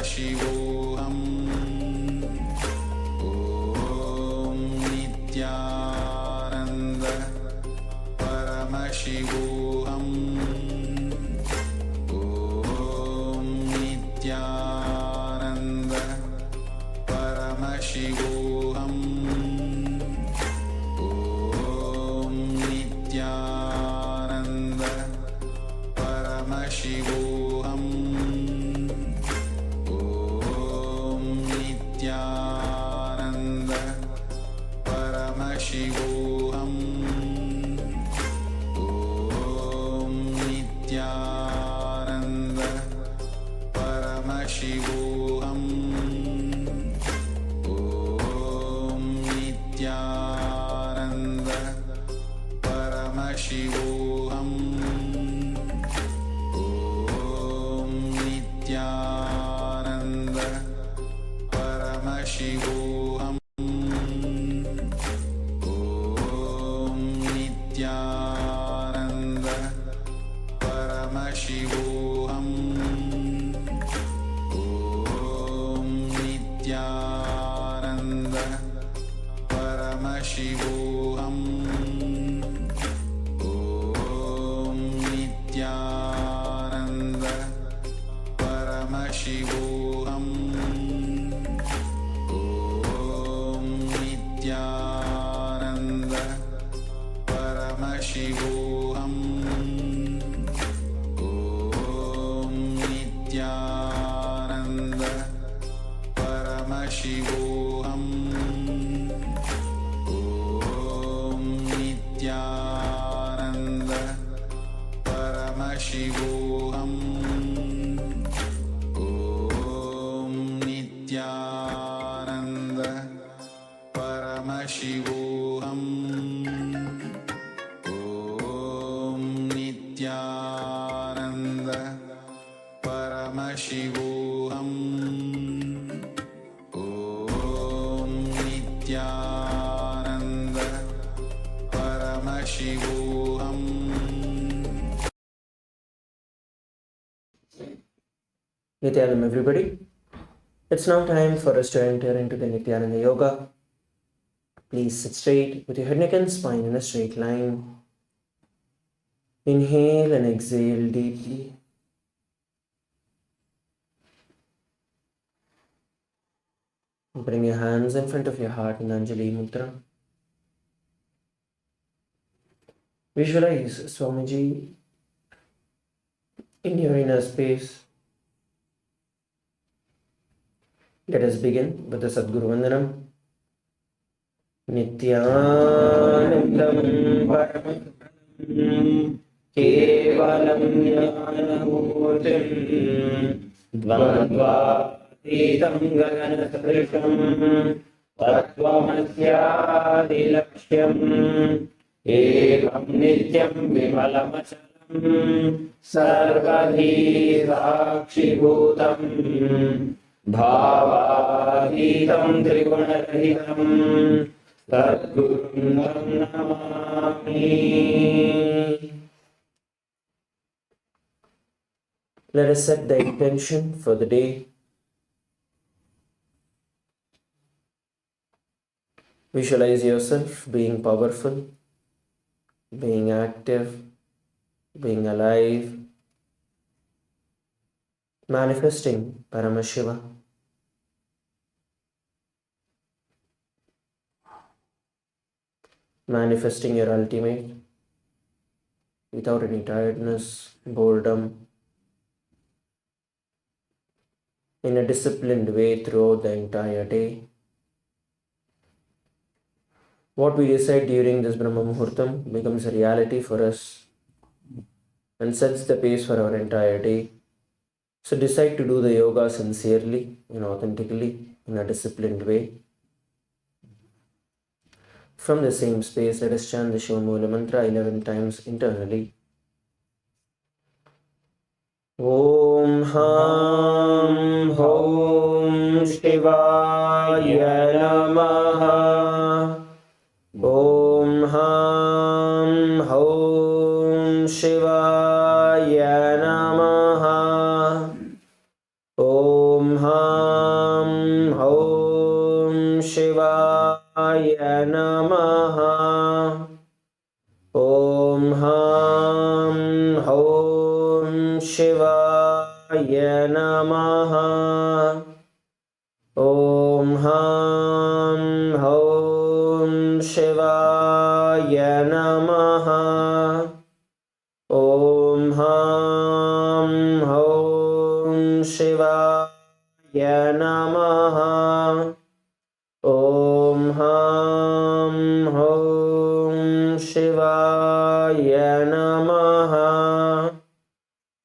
Shivoham. Om Nithyananda Paramashivoham. Om Nithyananda Paramashivoham. Om Nithyananda Paramashivoham. Om Nithyananda Paramashivoham. Om Nithyananda Paramashivoham. Om Nithyananda Paramashivoham. Om Nithyananda Paramashivoham. Om Nithyananda Paramashivoham. Om Nithyananda Paramashivoham. Om Nithyananda Paramashivoham. Om Nithyananda Paramashivoham. Om Nithyananda Paramashivoham. Om Nithyananda Paramashivoham. Om Nithyananda Paramashivoham. Om Nithyananda Paramashivoham. Om Nithyananda Paramashivoham. Nithyananda, everybody. It's now time for us to enter into the Nithyananda Yoga. Please sit straight with your head, neck and spine in a straight line. Inhale and exhale deeply. Bring your hands in front of your heart in Anjali Mudra. Visualize Swamiji in your inner space. Let us begin with the Sadguru Vandanam. Nithyanandam Paramam Kevalam Jnanamurtim Dvandvatitam Gaganasarisham Tattvamasyadilaksham Ekam Nityam Vimalamachalam Sarvadhi Sakshibhutam Bhavahitam Triguణarahitam Sadgurum Namami. Let us set the intention for the day. Visualize yourself being powerful, being active, being alive, manifesting Paramashiva. Manifesting your ultimate without any tiredness, boredom, in a disciplined way throughout the entire day. What we decide during this Brahma Muhurtam becomes a reality for us and sets the pace for our entire day. So decide to do the yoga sincerely and authentically in a disciplined way. From the same space, let us chant the Shiva Mula Mantra 11 times internally. Om Ham Om Shivaya Namaha. Om Ham Om Shivaya Namaha. Om Ham नमः। ॐ हां हौं शिवाय नमः। ॐ हां हौं शिवाय नमः। ॐ हां हौं शिवाय नमः। ॐ हां हौं शिवाय नमः।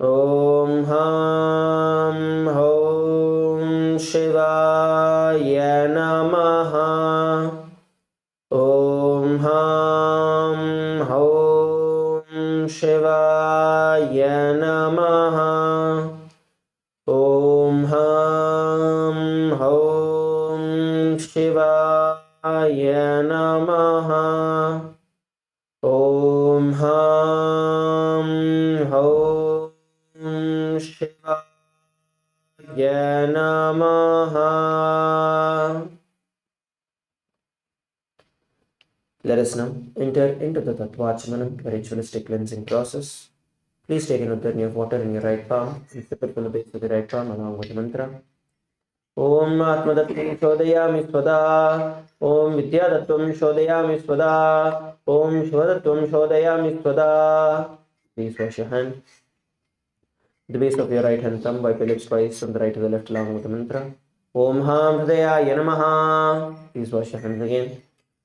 ॐ हां हौं शिवाय नमः। ॐ हां हौं शिवाय नमः। ॐ हां हौं शिवाय नमः। ॐ हां हौं शिवाय नमः. Let us now enter into the Tattvachmanam, the ritualistic cleansing process. Please take another drink of water in your right palm and sip it from the base of the right palm along with the mantra. Om Atmadatvam Shodayami Svada. Om Vidyadatvam Shodayami Svada. Om Shivadatvam Shodayami Svada. Please wash your hand. The base of your right hand thumb, wipe your lips twice from the right to the left along with the mantra. Om Ham Hridayaya Namaha. Please wash your hands again.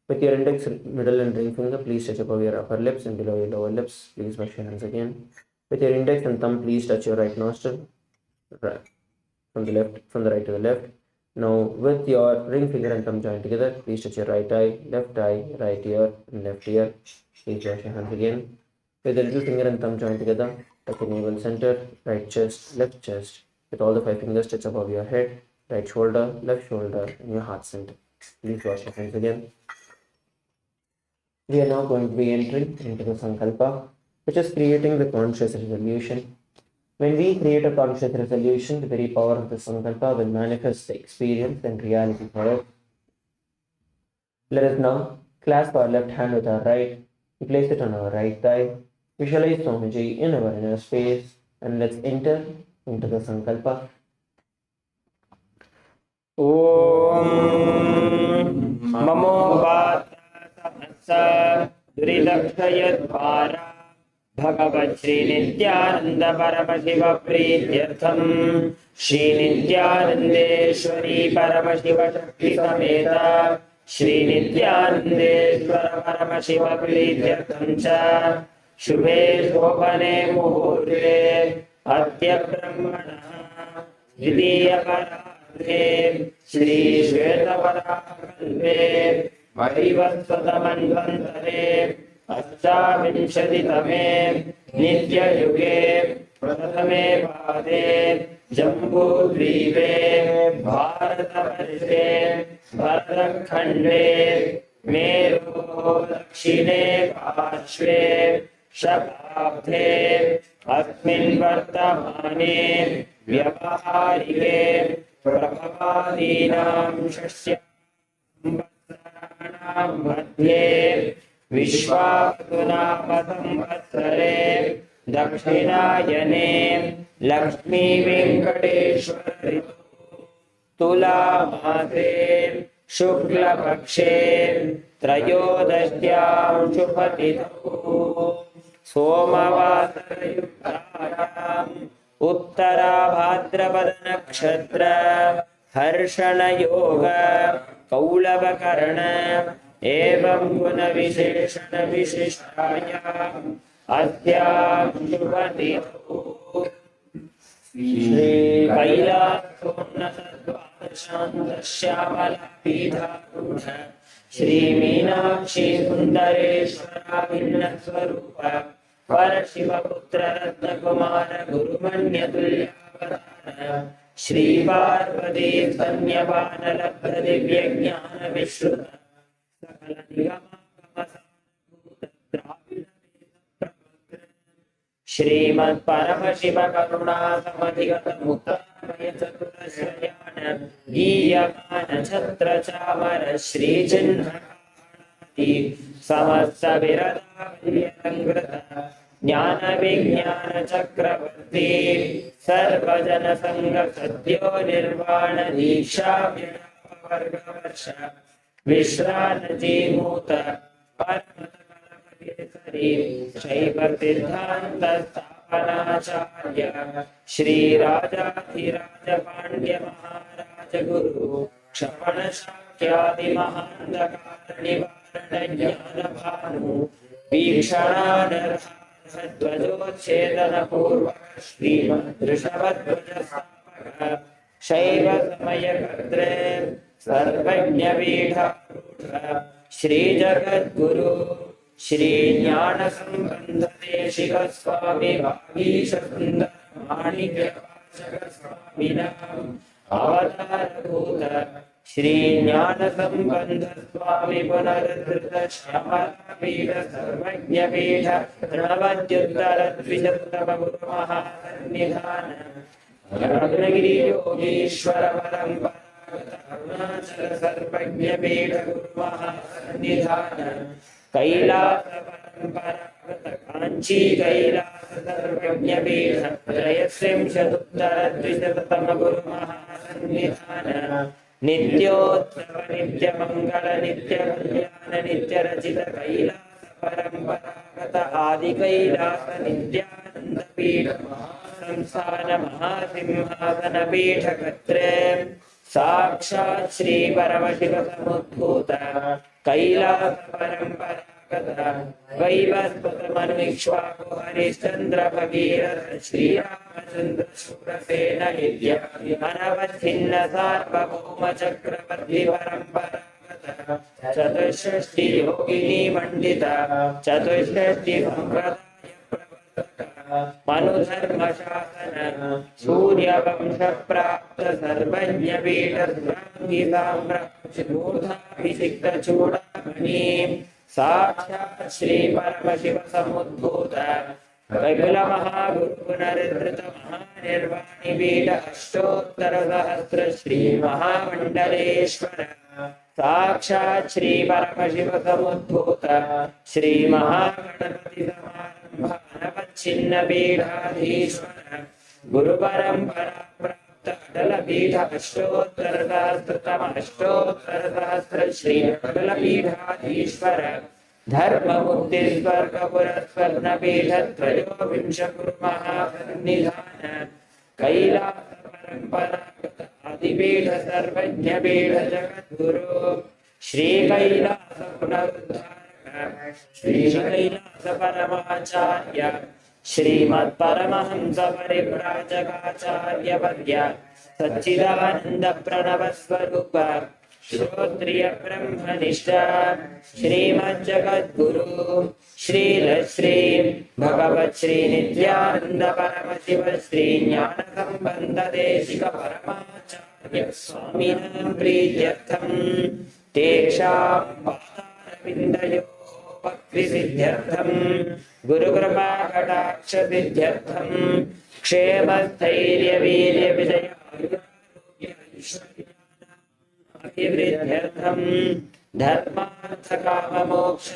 With your index, middle and ring finger, please touch above your upper lips and below your lower lips. Please wash your hands again. With your index and thumb, please touch your right nostril. Right. From the right to the left. Now, with your ring finger and thumb joined together, please touch your right eye, right ear, and left ear. Please wash your hands again. With the little finger and thumb joined together, touch your navel center, right chest, left chest. With all the 5 fingers, touch above your head, right shoulder, left shoulder, and your heart center. Please wash your hands again. We are now going to be entering into the Sankalpa, which is creating the conscious resolution. When we create a conscious resolution, the very power of the Sankalpa will manifest the experience and reality for us. Let us now clasp our left hand with our right, and place it on our right thigh. Visualize Swamiji in our inner space, and let's enter into the Sankalpa. Om Mamo Bhatta Duridakshayadvara Bhagavat Shri Nithyananda Paramashiva Prityartham Shri Nithyanandeshwari Paramashiva Shakti Sameta Shri Nithyanandeshwara Paramashiva Prityartham Cha Shubhe Shobhane Muhurte Adya Brahmana Vidya Parade Shri Shvetavarakalpe Vaivasvatamanvantare अष्टाविंशतितमे नित्ययुगे प्रथमे पादे जम्बूद्वीपे भारतवर्षे भरतखण्डे मेरोः दक्षिणे पार्श्वे शताब्दे अस्मिन् वर्तमाने व्यवहारिके प्रभवादीनां शस्यानां मध्ये विश्वावसुनामसंवत्सरे दक्षिणायने लक्ष्मी वेंकटेश्वर ऋतु तुलामासे शुक्लपक्षे त्रयोदश्यां शुभतिथौ सोमवासरयुक्तायाम् उत्तराभाद्रपद नक्षत्र हर्षणयोग कौलवकर्ण एवं गुणविशेषण विशिष्टायाम् अस्यां शुभतिथौ श्री कैलासोन्नतद्वादशान्तश्यामलापीठारूढ श्री मीनाक्षी सुन्दरेश्वराभिन्नस्वरूप परशिवपुत्र रत्नकुमार गुरुमण्यतुल्यावतार श्री पार्वती स्तन्यपानलब्ध दिव्यज्ञान विश्रुत सकल श्रीमत् परमशिव करुणा समधिगत मुक्तामय चतुरश्रयाण गीयमान छत्र चामर श्री चिन्ह समस्त विरदावल्यलङ्कृत ज्ञान विज्ञान चक्रवर्ती सर्वजन संग सद्यो निर्वाण दीक्षा वर्गवर्ष विश्रान जीमूत परमतकलमकेसरी शैव सिद्धान्त स्थापनाचार्य श्री राजाधिराज पांड्य महाराज गुरु क्षपण शाक्यादि महांधकार निवारण ज्ञान भानु वीक्षणाध्वजोच्छेदन पूर्वक श्रीमद्वृषभध्वज स्थापक शैव समय कर्त्रे सर्वज्ञ पीठारूढ़ श्री जगद्गुरु श्री ज्ञान संबंध देशिक स्वामी वागीश सुंदर माणिक्य वाचक स्वामिनां अवतार भूत श्री ज्ञान संबंध स्वामी पुनरुद्धृत श्यामलापीठ सर्वज्ञ पीठ प्रणवद्युत्तर द्विशततम गुरु महासन्निधान रत्नगिरि योगीश्वर परंपरागत अरुणाचल सर्वज्ञ पीठ गुरु महासन्निधान कैलास परंपरागत कांची कैलास सर्वज्ञ पीठ त्रयस्त्रिंशदुत्तर द्विशततम गुरु महासन्निधान नित्योत्सव नित्य मंगल नित्य कल्याण नित्य रचित कैलास परंपरागत आदि कैलास नित्यानंद पीठ संस्थान महासिंहासन पीठ कत्रे साक्षात् श्री परमशिव समुद्भूत कैलास परंपरागत वैवस्वत मनुष्वाको हरिश्चंद्र भगीरथ श्रीरामचंद्र शूरसेन इत्यादि अनवच्छिन्न सार्वभौम चक्रवर्ती परंपरागत चतुष्षष्टि योगिनी मंडित चतुष्षष्टि संप्रदाय प्रवर्तक मनुधर्म शासन सूर्य वंश प्राप्त सर्वज्ञ पीठ सुरांगी साम्राज्यभिषिक्त चूड़ामणि साक्षात् श्री परमशिव समुद्भूत विपुल महागुरु पुनरुद्धृत महानिर्वाणी पीठ अष्टोत्तर सहस्र श्री महामंडलेश्वर साक्षात् श्री परमशिव समुद्भूत श्री महागणपति समारंभ अनवच्छिन्न पीठाधीश्वर गुरु परंपरा प्राप्त अटल पीठ अष्टोत्तर सहस्र श्री अटल पीठाधीश्वर धर्म मुक्ति स्वर्ग पुरस्वर्ण पीठ त्रयोविंश गुरु महासन्निधान कैलास परंपरागत आदिपीठ सर्वज्ञ पीठ जगद्गुरु श्री कैलास पुनरुद्धारक श्री कैलास परमाचार्य श्रीमत् परमहंस परिव्राजकाचार्य वर्य सच्चिदानंद प्रणव स्वरूप श्रोत्रिय ब्रह्मनिष्ठ श्रीमज्जगद्गुरु श्री भगवत् श्री नित्यानंद परमशिव श्री ज्ञान संबंध देशिक परमाचार्य स्वामिनां प्रीत्यर्थं तेषां पादारविन्दयोः भक्तिसिद्ध्यर्थं गुरुकृपा कटाक्ष सिद्ध्यर्थं क्षेम स्थैर्य वीर्य विजय अभिवृद्ध्यर्थं धर्मार्थ काम मोक्ष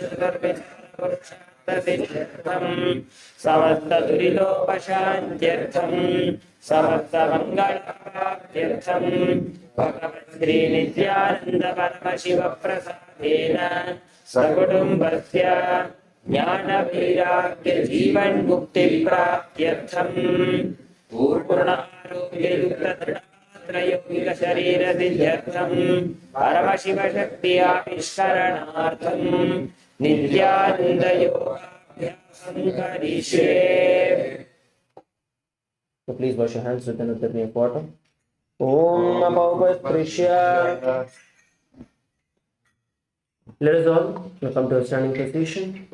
पुरुषार्थसिद्ध्यर्थं समस्त दुरितोपशान्त्यर्थं समस्त मंगलप्राप्त्यर्थं भगवत् श्री नित्यानंद परमशिव प्रसादेन सकुटुम्बस्य ज्ञान वैराग्य जीवन मुक्ति प्राप्त्यर्थं पूर्णारोग्य युक्त त्रयोगिक शरीर सिद्ध्यर्थं परमशिव शक्ति आविष्करणार्थं नित्यानंद योगाभ्यासं करिष्ये. So please wash your hands with another name of water. Om Apaupasprisya. Let us all come to a standing position.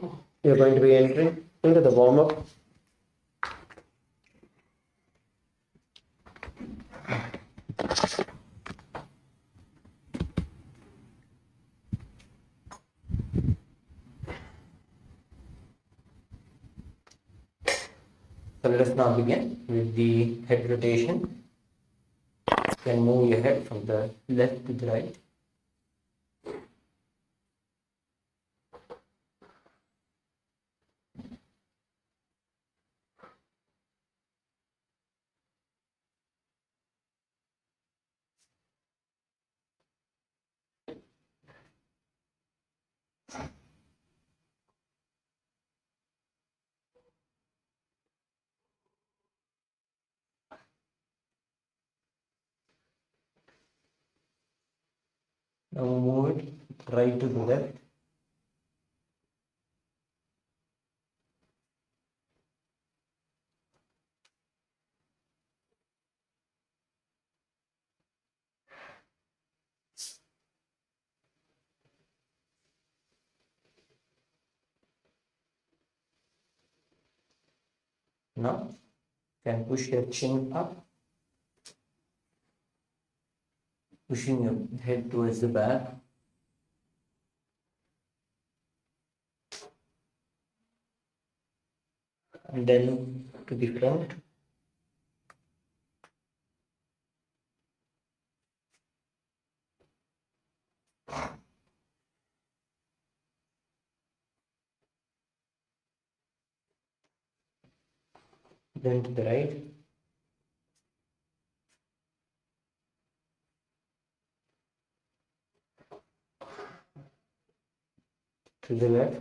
We are going to be entering into the warm-up. So let us now begin with the head rotation. You can move your head from the left to the right. Now move it right to the left. Now you can push your chin up, pushing your head towards the back. And then to the front. Then to the right. To the left.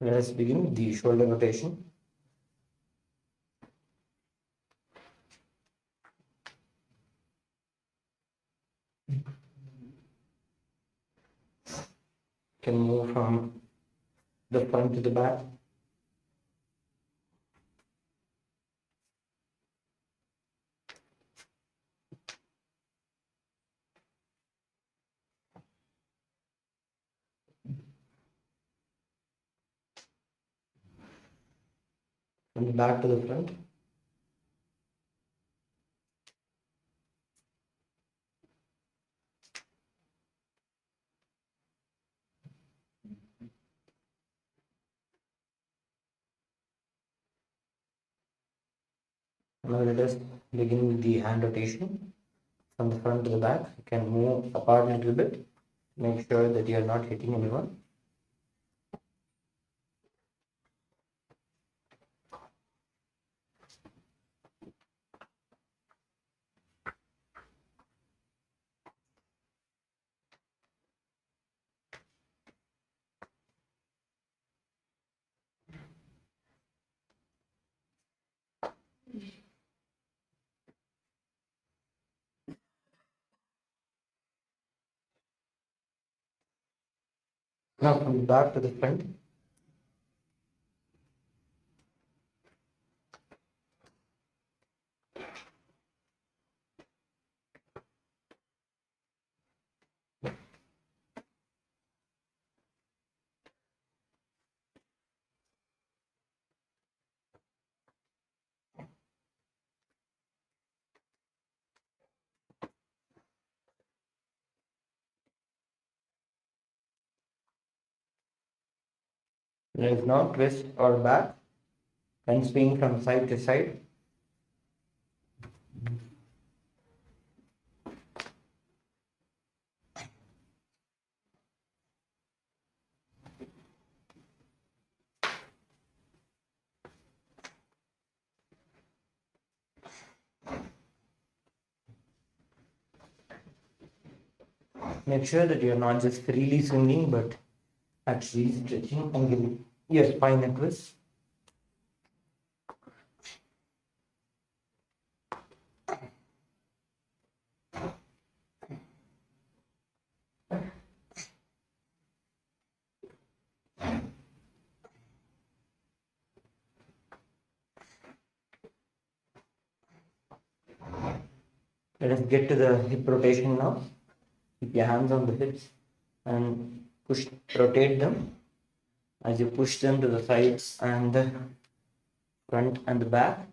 Let us begin with the shoulder rotation. Can move from the front to the back. From the back to the front. Now let us begin with the hand rotation. From the front to the back, you can move apart a little bit. Make sure that you are not hitting anyone. Now from the back to the front. Let us now twist our back and swing from side to side. Make sure that you are not just freely swinging but actually stretching and giving your spine a twist. Let us get to the hip rotation now. Keep your hands on the hips and rotate them. As you push them to the sides and the front and the back.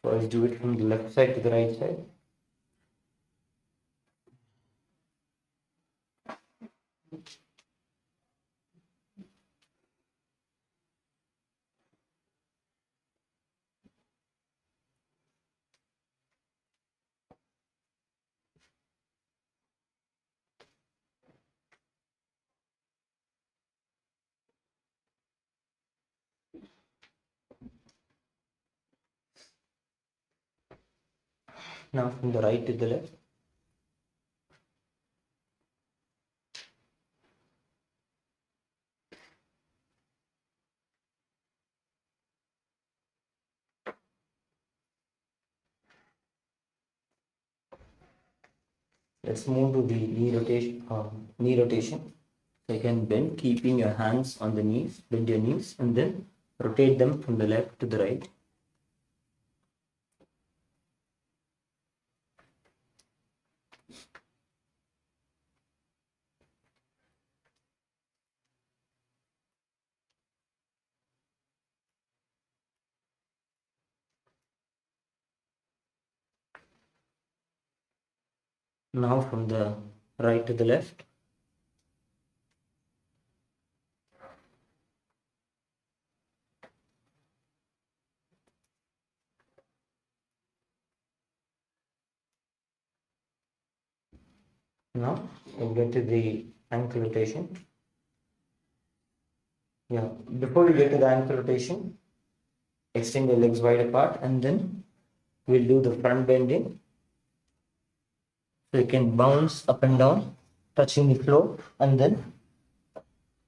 First do it from the left side to the right side. Now from the right to the left. let's move to the knee rotation. So you can bend, keeping your hands on the knees, bend your knees, and then rotate them from the left to the right. Now from the right to the left. Now we'll get to the ankle rotation. Yeah, before we get to the ankle rotation, extend your legs wide apart, and then we'll do the front bending. So you can bounce up and down, touching the floor, and then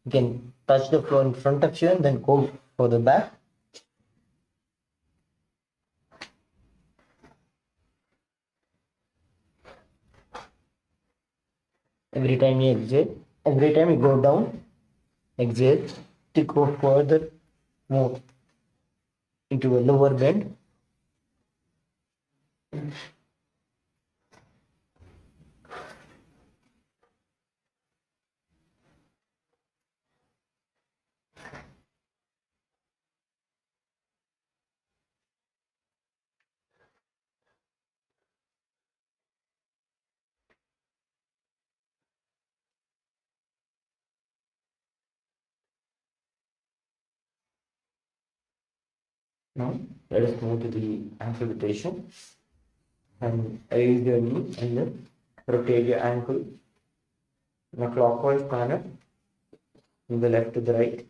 you can touch the floor in front of you and then go for the back. Every time you exhale, every time you go down, exhale to go further, more into a lower bend. Now let us move to the ankle rotation, and raise your knee and then rotate your ankle in a clockwise manner from the left to the right.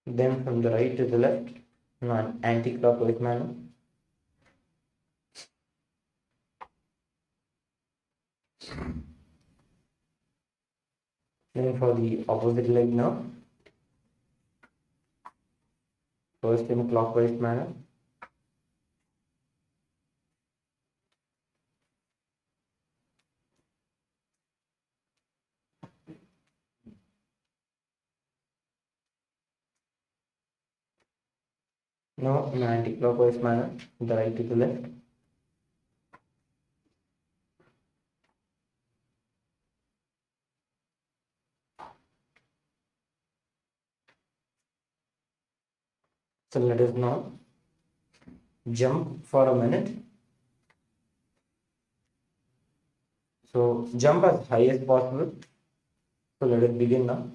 Then from the right to the left in an anti-clockwise manner. Then for the opposite leg now. First in clockwise manner. Now in anti-clockwise manner, the right to the left. So let us now jump for a minute. So jump as high as possible. So let us begin now.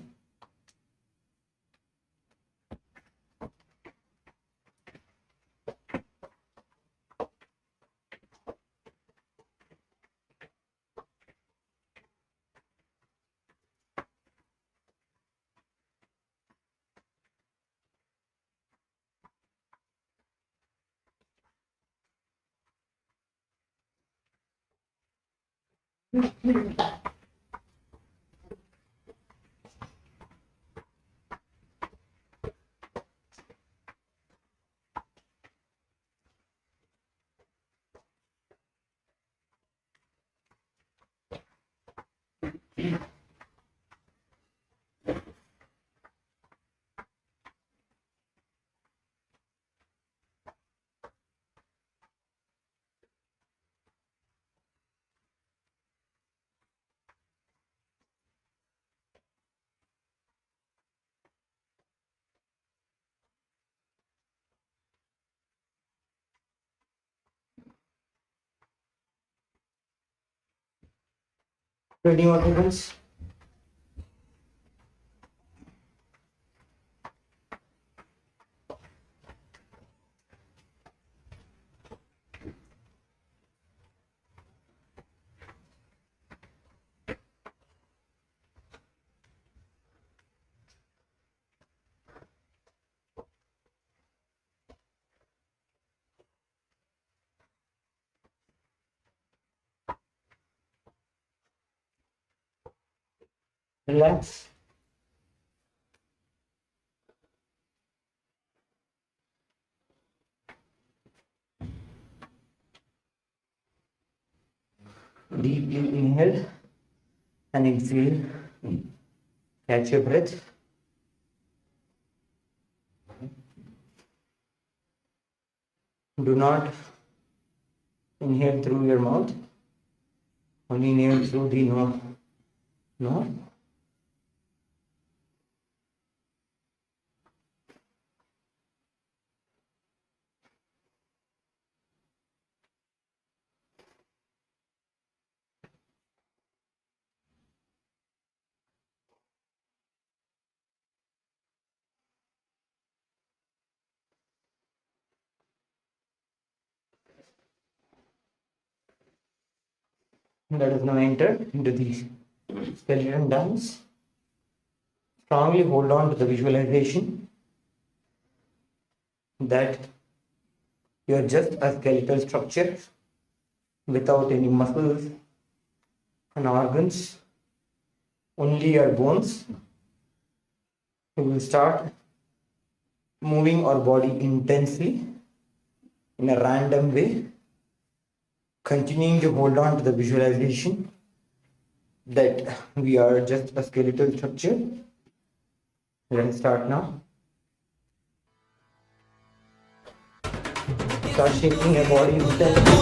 Ready, what happens? Relax. Deeply inhale and exhale. Catch your breath. Do not inhale through your mouth. Only inhale through the nose. No. Let us now enter into the skeleton dance. Strongly hold on to the visualization that you are just a skeletal structure without any muscles and organs, only your bones. We will start moving our body intensely in a random way, continuing to hold on to the visualization that we are just a skeletal structure. Let us start now. Start shaking your body intensely.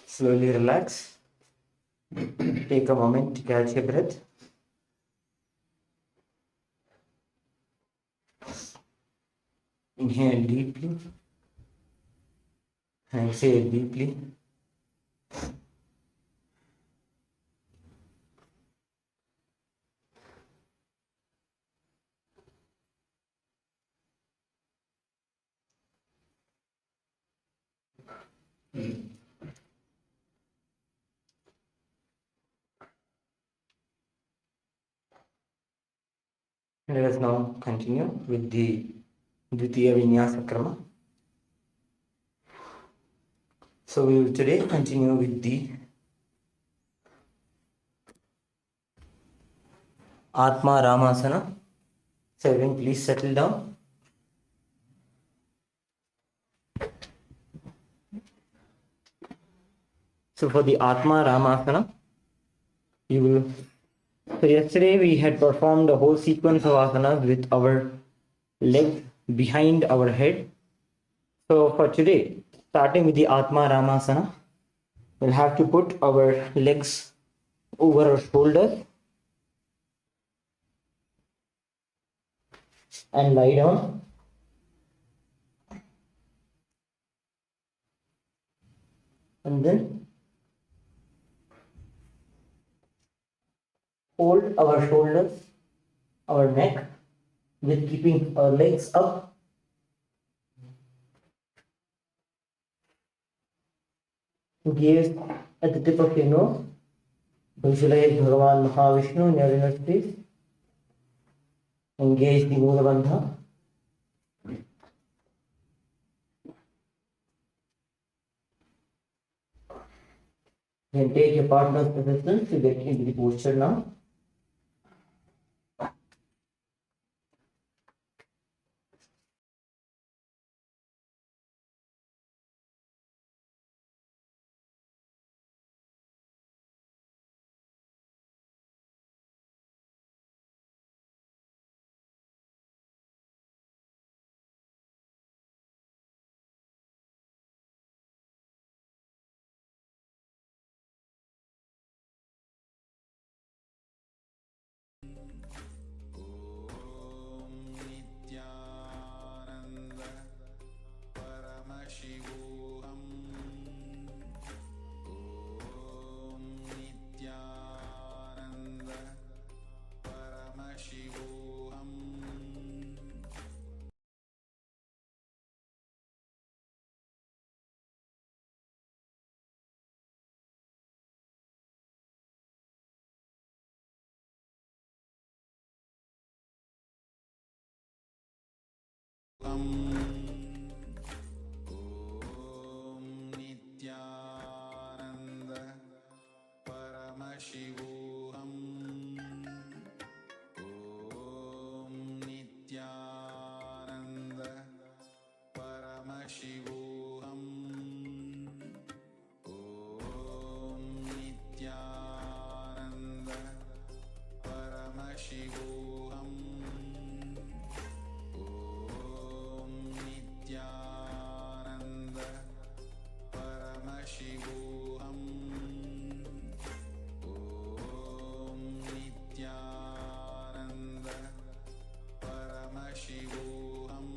Slowly relax. Take a moment to catch your breath. Inhale deeply. Exhale deeply. Let us now continue with the Dvitiya Vinyasa Krama. So we will today continue with the Atma Ramasana. So everyone please settle down. So for the Atma Ramasana, you will. So yesterday we had performed a whole sequence of asanas with our legs behind our head. So for today, starting with the Atma Ramasana, we'll have to put our legs over our shoulders and lie down. And then hold our shoulders, our neck, with keeping our legs up. Gaze at the tip of your nose. Visualize Bhagavan Mahavishnu in your inner space. Engage the Mula Bandha. Then take your partner's assistance to get into the posture now. Nityanand परमशिवोऽहम् ॐ नित्यानन्द परमशिवोऽहम् ॐ नित्यानन्द परमशिवोऽहम् ॐ नित्यानन्द परमशिवोऽहम् ॐ नित्यानन्द परमशिवोऽहम् नित्यानन्द परमशिवोऽहम् ॐ नित्यानन्द परमशिवोऽहम्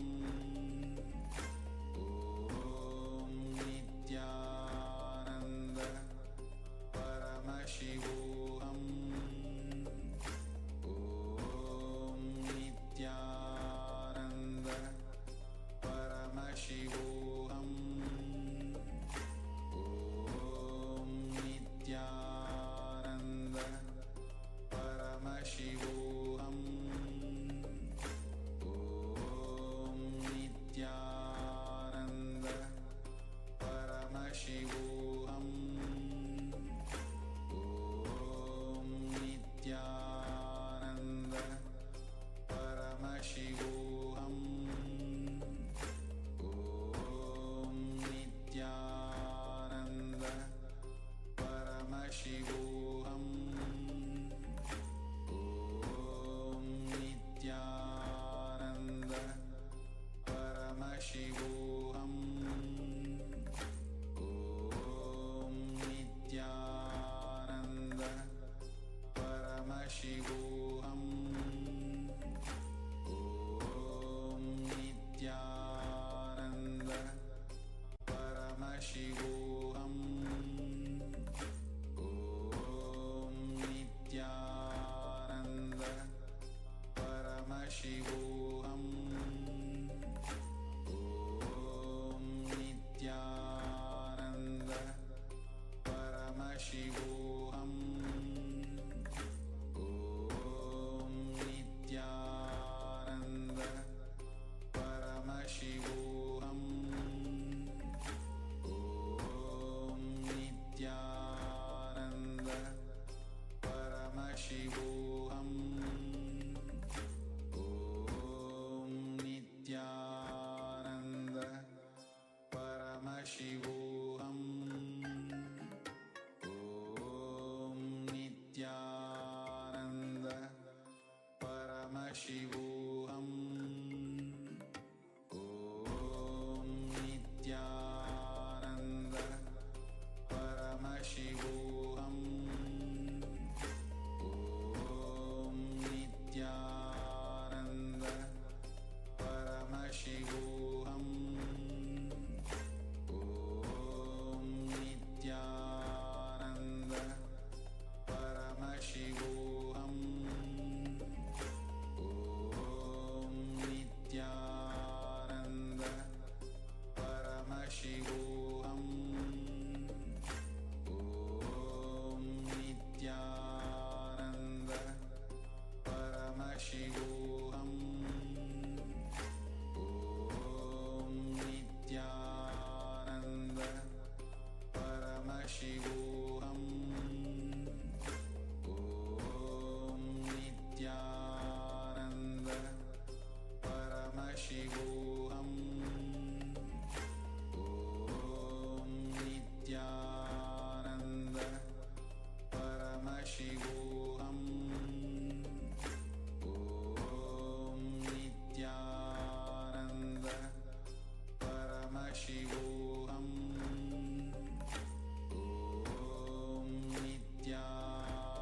ॐ नित्यानन्द परमशिवोऽहम् ॐ नित्यानन्द परमशिवोऽहम् ॐ नित्यानन्द परमशिवोऽहम् ॐ नित्यानन्द परमशिवोऽहम् ॐ नित्यानन्द परमशिवोऽहम् ॐ नित्यानन्द परमशिवोऽहम् ॐ नित्यानन्द परमशिवोऽहम् ॐ नित्यानन्द परमशिवोऽहम् ॐ नित्यानन्द परमशिवोऽहम् ॐ परमशिवोऽहम् ॐ नित्यानन्द परमशिवोऽहम् ॐ नित्यानन्द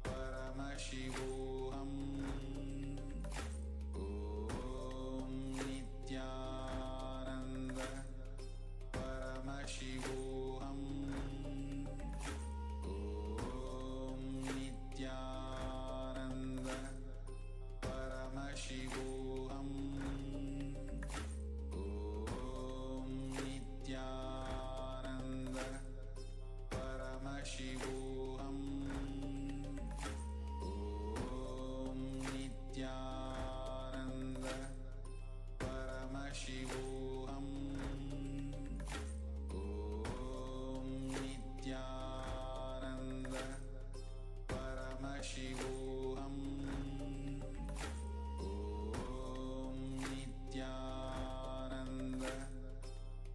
परमशिवोऽहम् ॐ नित्यानन्द परमशिवोऽहम् ॐ नित्यानन्द परमशिवोऽहम् ॐ नित्यानन्द परमशिवोऽहम् ॐ नित्यानन्द परमशिवोऽहम् ॐ नित्यानन्द परमशिवोऽहम् ॐ नित्यानन्द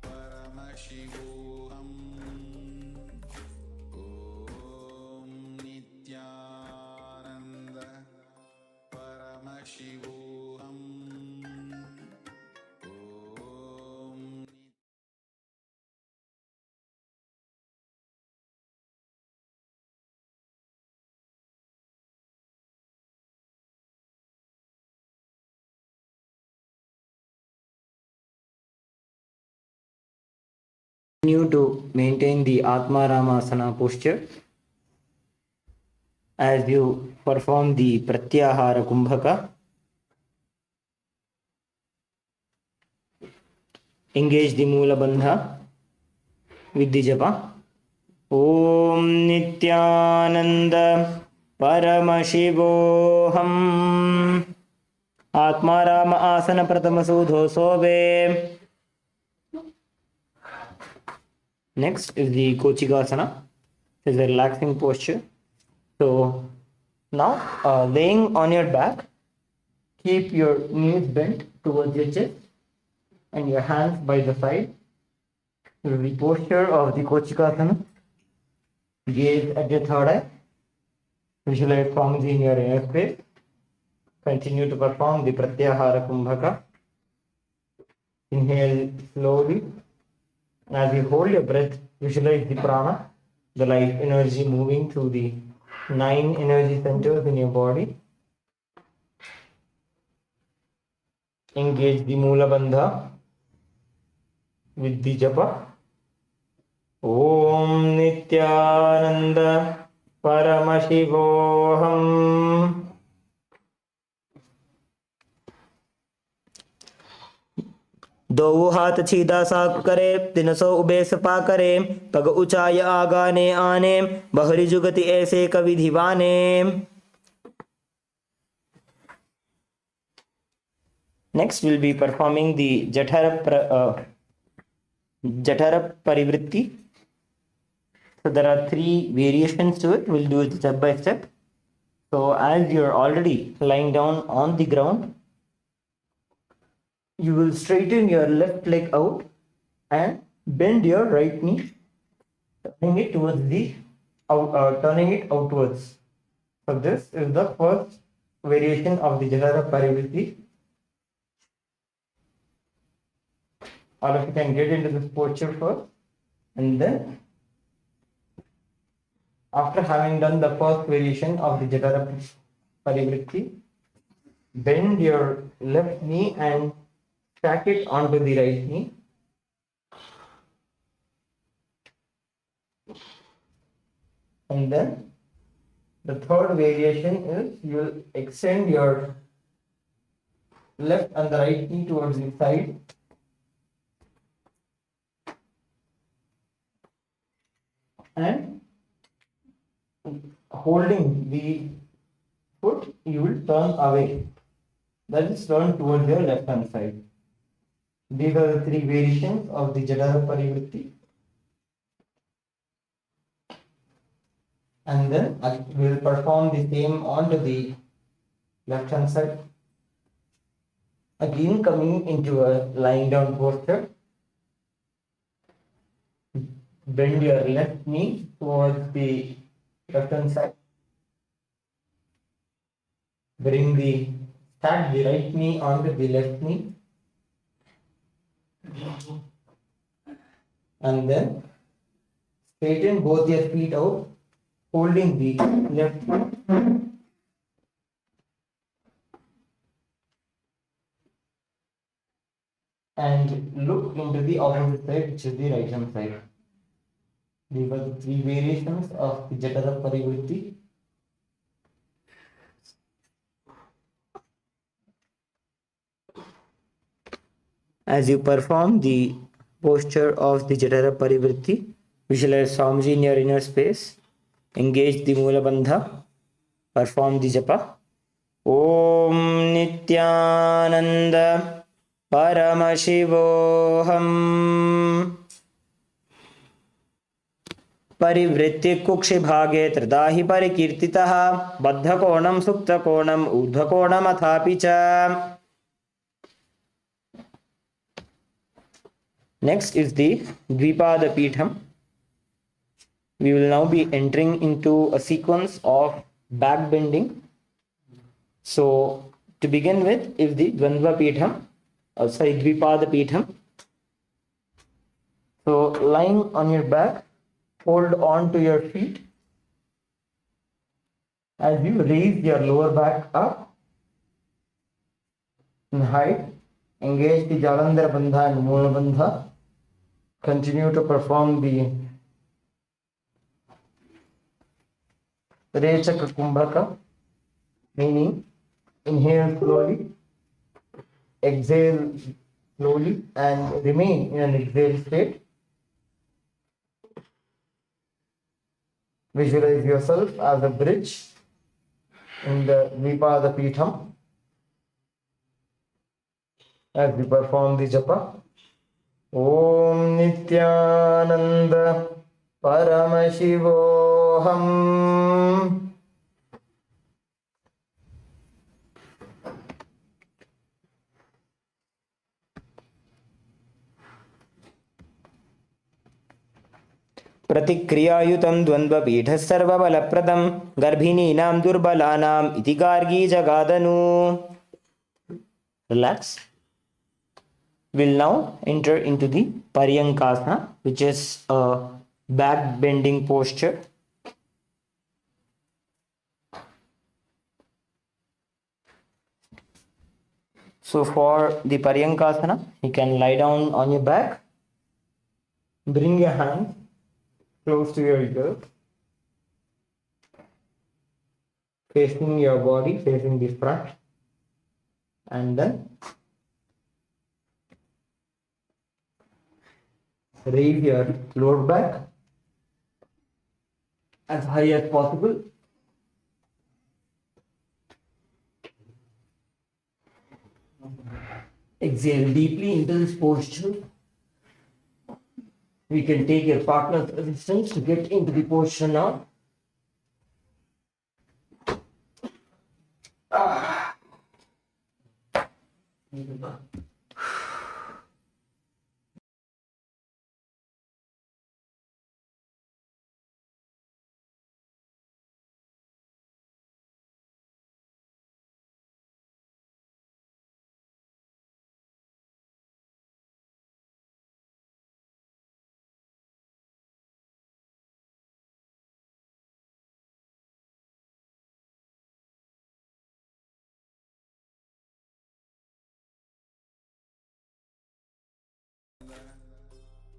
परमशिवोऽहम् ॐ नित्यानन्द परमशिवोऽहम् ॐ Continue to maintain the Atma Ramasana posture as you perform the Pratyahara Kumbhaka. Engage the Mula Bandha with the japa. Om Nithyananda Paramashivoham Atma Rama Asana Pratama Sudho Sobe. Next is the Kochikasana. It's a relaxing posture. So now laying on your back, keep your knees bent towards your chest and your hands by the side. The posture of the Kochikasana. Gaze at your third eye. Visualize forms in your inner space. Continue to perform the Pratyahara Kumbhaka. Inhale slowly. As you hold your breath, visualize the prana, the life energy moving through the 9 energy centers in your body. Engage the Mula Bandha with the japa. Om Nithyananda Paramashivoham. दो हाथ सीधा साफ करे 300 ube Sapa करे पग ऊंचाई आगाने आने बहरी जुगति ऐसे कवि दीवाने. Next we'll be performing the Jatara Parivritti. So there are 3 variations to it. We'll do it step by step. So as you're already lying down on the ground, you will straighten your left leg out and bend your right knee, turning it outwards. So this is the first variation of the Jatara Parivritti. All of you can get into this posture first, and then after having done the first variation of the Jatara Parivritti, bend your left knee and stack it onto the right knee. And then the third variation is you will extend your left and the right knee towards the side. And holding the foot, you will turn away. That is, turn towards your left hand side. These are the 3 variations of the Jatara Parivritti. And then we will perform the same onto the left hand side. Again coming into a lying down posture. Bend your left knee towards the left hand side. Stack the right knee onto the left knee. And then straighten both your feet out, holding the left foot. And look into the opposite side, which is the right hand side. These are the three variations of the Jatara Parivritti. As you perform the posture of the Jatara Parivritti, visualize Swamiji in your inner space, engage the Mula Bandha, perform the Japa. Om Nithyananda Paramashivoham परिवृत्ति कुक्षि भागे त्रिदाहि परिकीर्तितः बद्धकोणं सुप्तकोणं ऊर्ध्वकोणमथापि च. Next is the Dvipada Pitham. We will now be entering into a sequence of back bending. So to begin with is the Dvandva Pitham, Dvipada Pitham. So lying on your back, hold on to your feet as you raise your lower back up in height. Engage the Jalandhara Bandha and Mula Bandha. Continue to perform the Rechaka Kumbhaka, meaning inhale slowly, exhale slowly, and remain in an exhale state. Visualize yourself as a bridge in the Dvipada Pitham as we perform the japa. Om Nithyananda Paramashivoham. प्रतिक्रियायुतं द्वन्द्वपीठः सर्वबलप्रदं गर्भिणीनां दुर्बलानाम् इति Gargi जगादनु. Relax. We'll now enter into the Paryankasana, which is a back bending posture. So for the Paryankasana, you can lie down on your back, bring your hands close to your ears, facing your body, facing the front, and then raise your lower back as high as possible. Exhale deeply into this posture. We can take your partner's assistance to get into the posture now.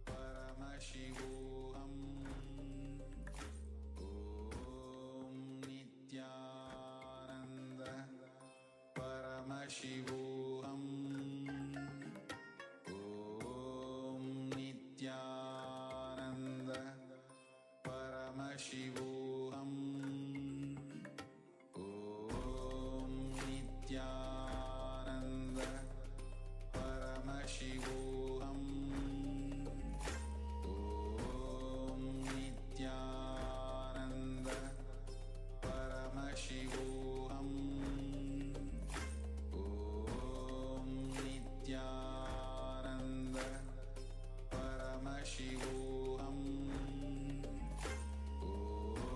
Paramashivoham. Om Nithyananda Paramashivoham. Om Nithyananda Paramashivoham. Om Nithyananda Paramashivoham. Om Nithyananda Paramashivoham. Om Nithyananda Paramashivoham. Om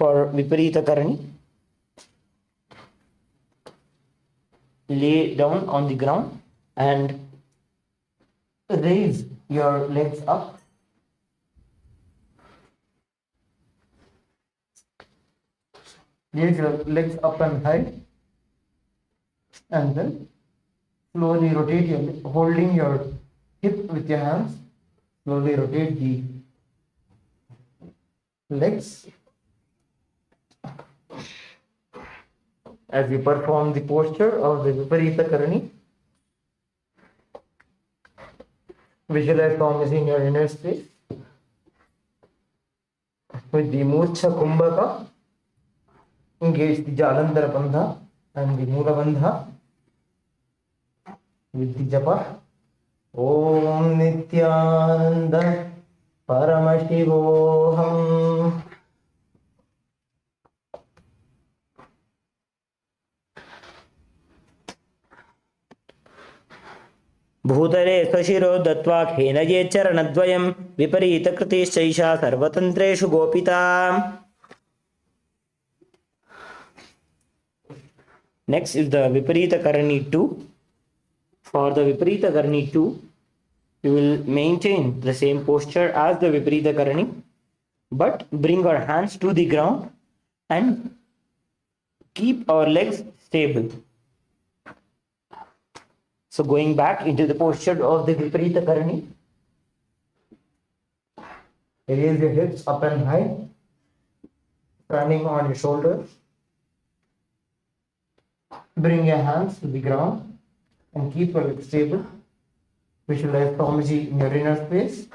for Viparita Karani. Lay down on the ground and raise your legs up. Raise your legs up and high, and then slowly rotate your, holding your hip with your hands. Slowly rotate the legs as you perform the posture of the Viparita Karani. Visualize Swamiji in your inner space with the Murcha Kumbhaka. Engage the Jalandhara Bandha and the Mula Bandha with the japa. Om Nithyananda Paramashivoham. भूतले स्वशिरो दत्वा खेनये चरणद्वयं विपरीतकृतिश्चैषा सर्वतन्त्रेषु गोपिता. Next is the Viparita Karani 2. For the Viparita Karani 2, you will maintain the same posture as the Viparita Karani, but bring our hands to the ground and keep our legs stable. So going back into the posture of the Viparita Karani, raise your hips up and high, standing on your shoulders. Bring your hands to the ground and keep your legs stable. Visualize Swamiji in your inner space.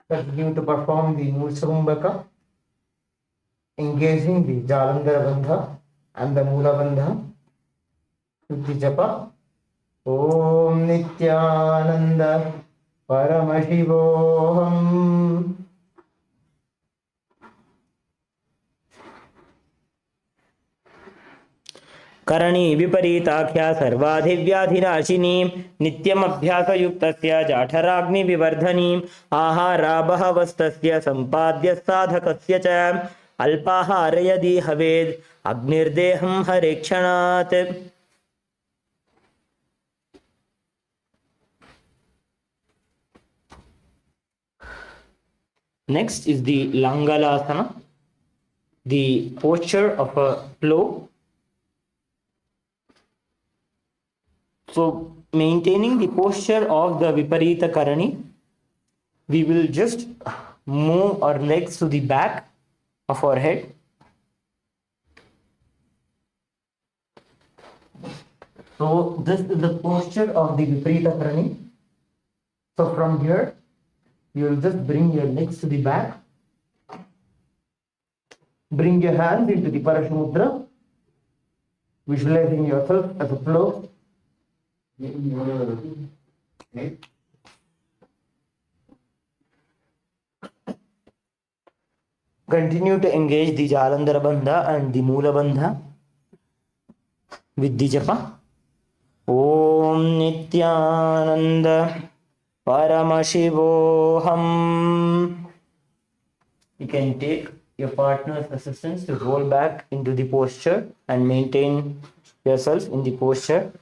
Continue to perform the Murcha Kumbhaka, engaging the Jalandhara Bandha and the Mula Bandha with the japa. Om Nithyananda Paramashivoham. करणी विपरीताख्या सर्वाधिव्याधिनाशिनीं नित्यमभ्यासयुक्तस्य जाठराग्निविवर्धनीम् आहाराबहवस्तस्य सम्पाद्य साधकस्य च अल्पाहार यदि हवेद् अग्निर्देहं हरेक्षणात्. Next is the Langalasana, the posture of a plow. So, maintaining the posture of the Viparita Karani, we will just move our legs to the back of our head. So, this is the posture of the Viparita Karani. So, from here, you will just bring your legs to the back. Bring your hands into the Parashmudra, visualizing yourself as a plow. Continue to engage the Jalandhara Bandha and the Mula Bandha with the japa. Om Nithyananda Paramashivoham. You can take your partner's assistance to roll back into the posture and maintain yourself in the posture.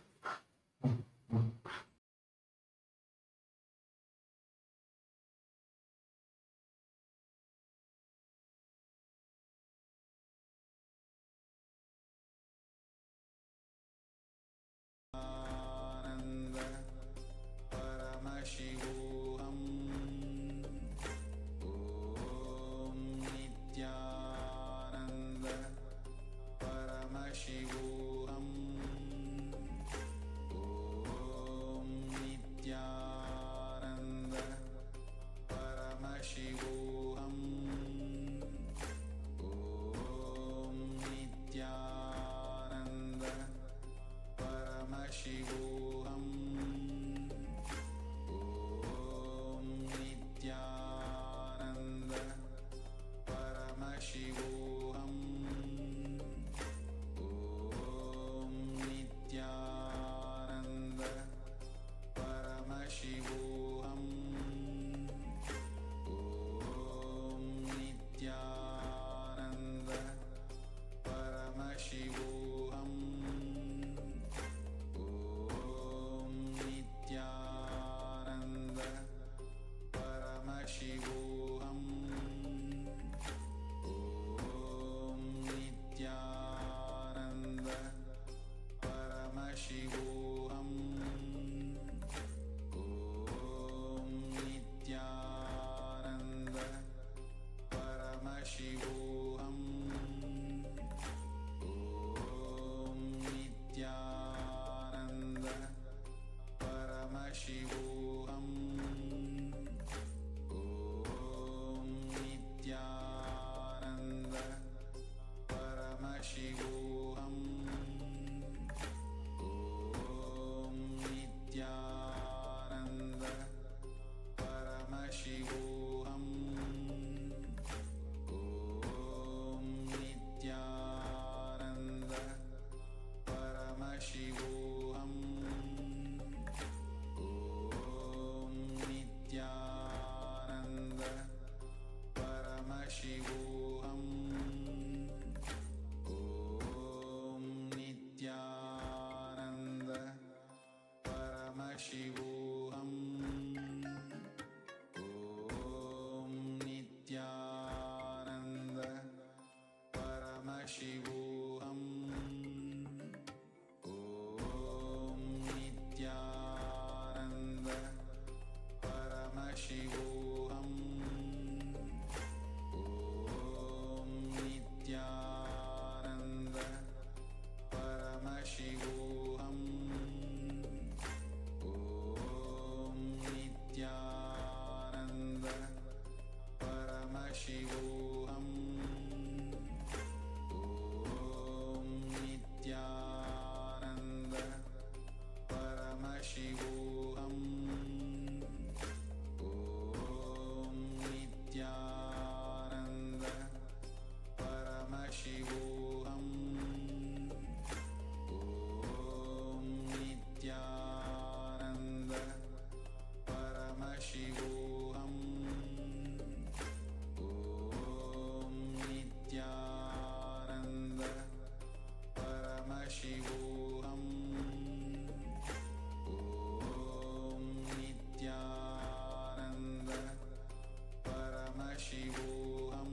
Shivoham.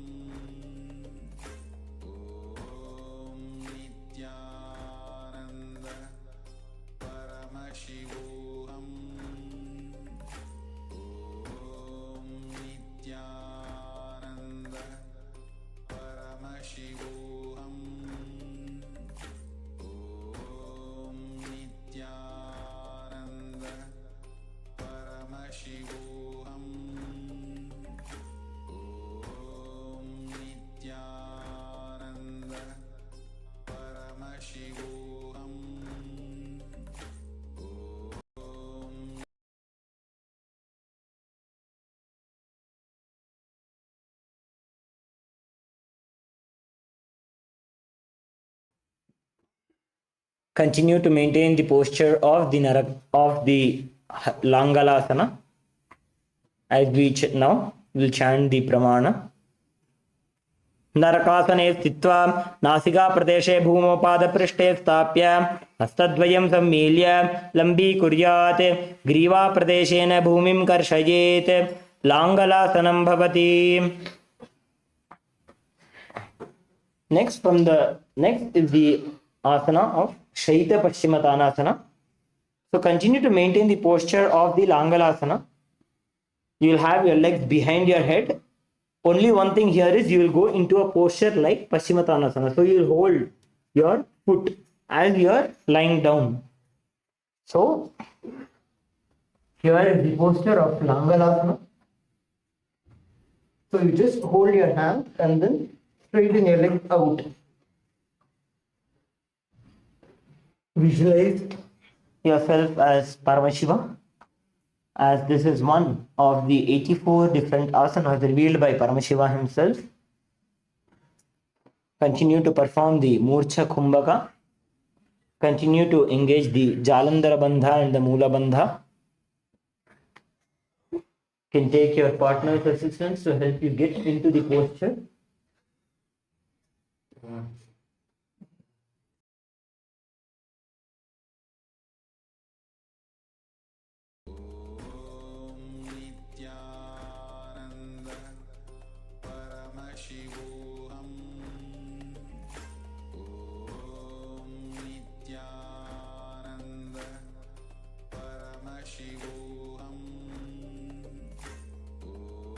Om Nithyananda Paramashivoham. Om Nithyananda Paramashivoham. Om Nithyananda Paramashivoham. Om Nithyananda Paramashivoham. Continue to maintain the posture of the Langalasana. As we now will chant the pramana. नरकासने स्थित्वा नासिका प्रदेशे भूमौ पादपृष्ठे स्थाप्य हस्तद्वयं सम्मील्य लम्बीकुर्यात् ग्रीवा प्रदेशेन भूमिं कर्षयेत् लाङ्गलासनं भवति. Next is the asana of Shaita Paschimottanasana. So continue to maintain the posture of the Langalasana. You will have your legs behind your head. Only one thing here is you will go into a posture like Paschimottanasana. So you will hold your foot as you are lying down. So here is the posture of Langalasana. So you just hold your hand and then straighten your legs out. Visualize yourself as Paramashiva, as this is one of the 84 different asanas revealed by Paramashiva himself. Continue to perform the Murcha Kumbhaka. Continue to engage the Jalandhara Bandha and the Mula Bandha. You can take your partner's assistance to help you get into the posture. Nithyananda Paramashivoham. Om Nithyananda Paramashivoham.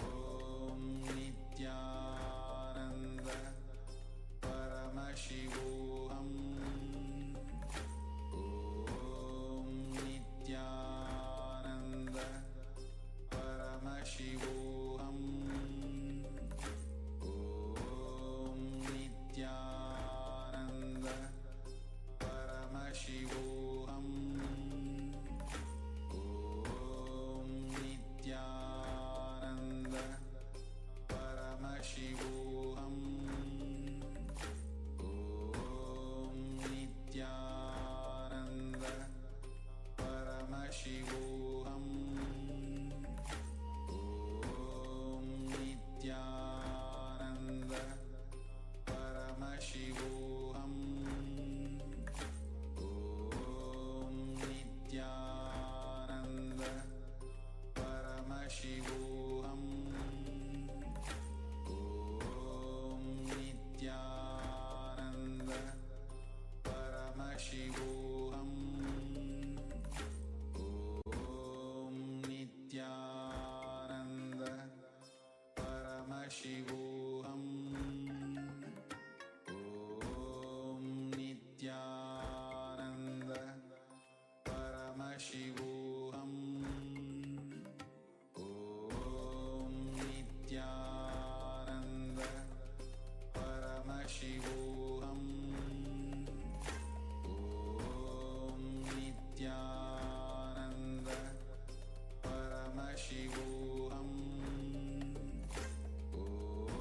Om Nithyananda Paramashivoham. Om Nithyananda Paramashivoham. Om Nithyananda Paramashivoham. Om Nithyananda Paramashivoham. Om Nithyananda Paramashivoham. Om Nithyananda Paramashivoham. Om Nithyananda Paramashivoham. Om Nithyananda Paramashivoham. Om Nithyananda Paramashivoham. Om Nithyananda Paramashivoham. Om Nithyananda Paramashivoham. Om Nithyananda Paramashivoham. Om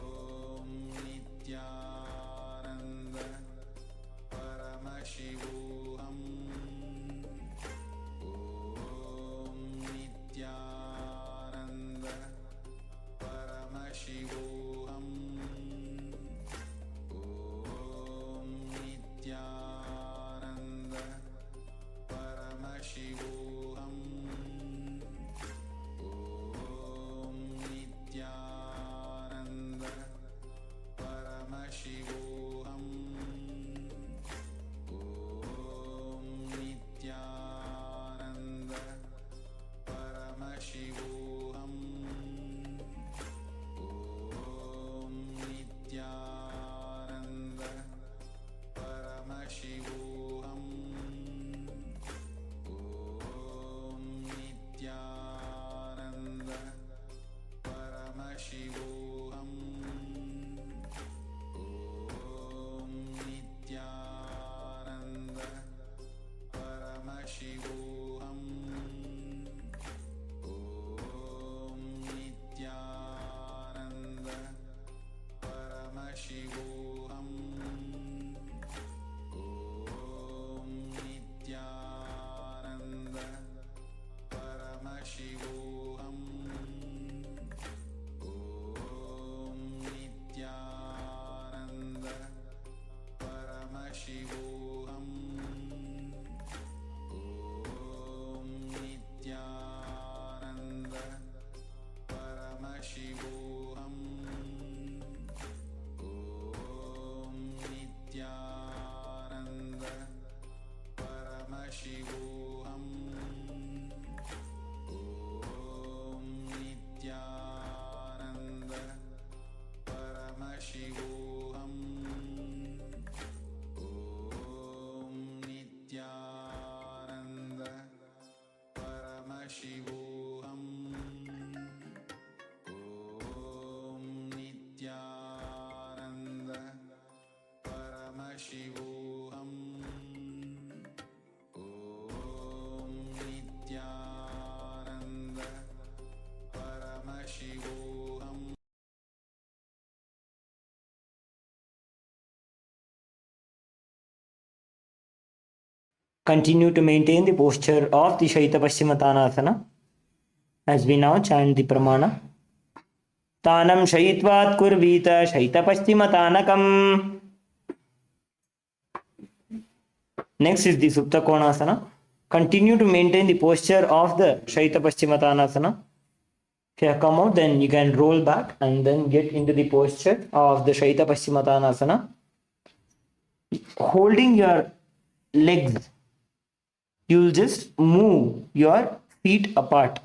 Continue to maintain the posture of the Shaita Paschimottanasana as we now chant the pramana. Tanam Shaitvat Kurvita Shaita Paschimottanakam. Next is the Supta Konasana. Continue to maintain the posture of the Shaita Paschimottanasana. If you have come out, then you can roll back and then get into the posture of the Shaita Paschimottanasana. Holding your legs, you will just move your feet apart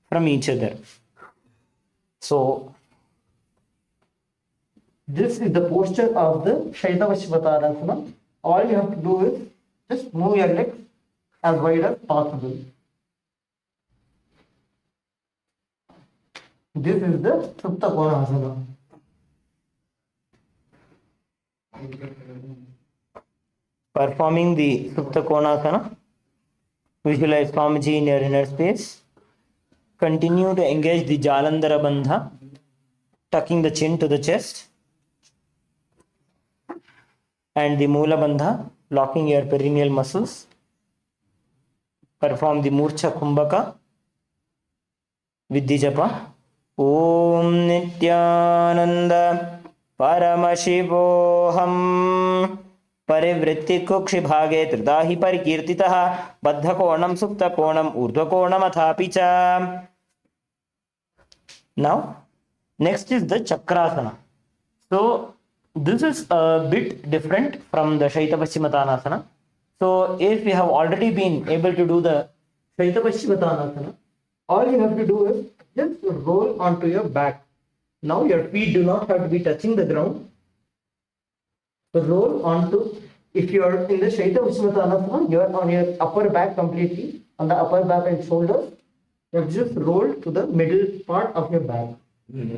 from each other. So, this is the posture of the Shaita Paschimottanasana. All you have to do is just move your legs as wide as possible. This is the Supta Konasana. Performing the Supta Konasana, visualize Swamiji in your inner space. Continue to engage the Jalandhara Bandha, tucking the chin to the chest, and the Mula Bandha, locking your perineal muscles. Perform the Murcha Kumbhaka with the japa. Om Nithyananda Paramashivoham Parivritti Kukshi Bhage Tridahi Parikirtitaha Baddha Konam Supta Konam Urdhva Konam Athapicha. Now, next is the Chakrasana. So, this is a bit different from the Shaita Paschimottanasana. So, if we have already been able to do the Shaita Paschimottanasana, all you have to do is just roll onto your back. Now, your feet do not have to be touching the ground. So, roll onto, if you are in the Shaita Paschimottanasana, you are on your upper back completely, on the upper back and shoulders. You have just roll to the middle part of your back,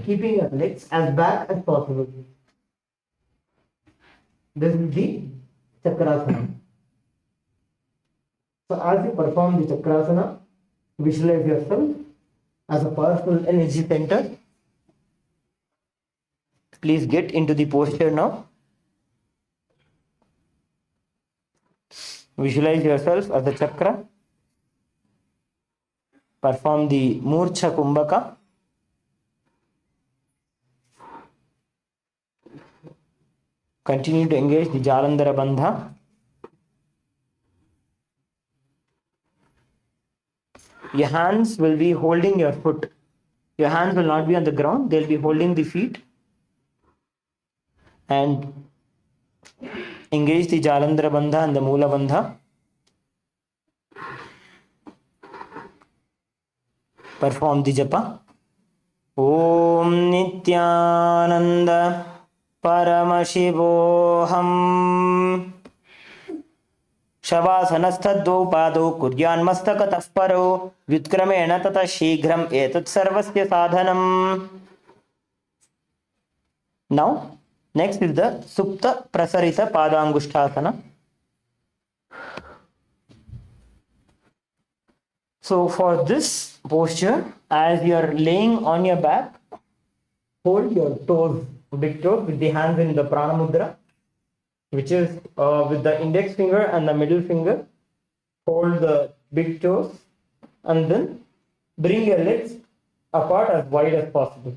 keeping your legs as back as possible. This is the Chakrasana. So as you perform the Chakrasana, visualize yourself as a powerful energy center. Please get into the posture now. Visualize yourself as a chakra. Perform the Murcha Kumbhaka. Continue to engage the Jalandhara Bandha. Your hands will be holding your foot. Your hands will not be on the ground. They'll be holding the feet. And engage the Jalandhara Bandha and the Mula Bandha. Perform the japa. Om Nithyananda Paramashivoham Shavasanasthaddvau padau kuryanmastakatah paro Vyutkramena tata shighram etat sarvasya sadhanam. Now, next is the Supta Prasarita Padangushthasana. So for this posture, as you are laying on your back, hold your toes, big toes, with the hands in the Prana Mudra, which is with the index finger and the middle finger. Hold the big toes and then bring your legs apart as wide as possible.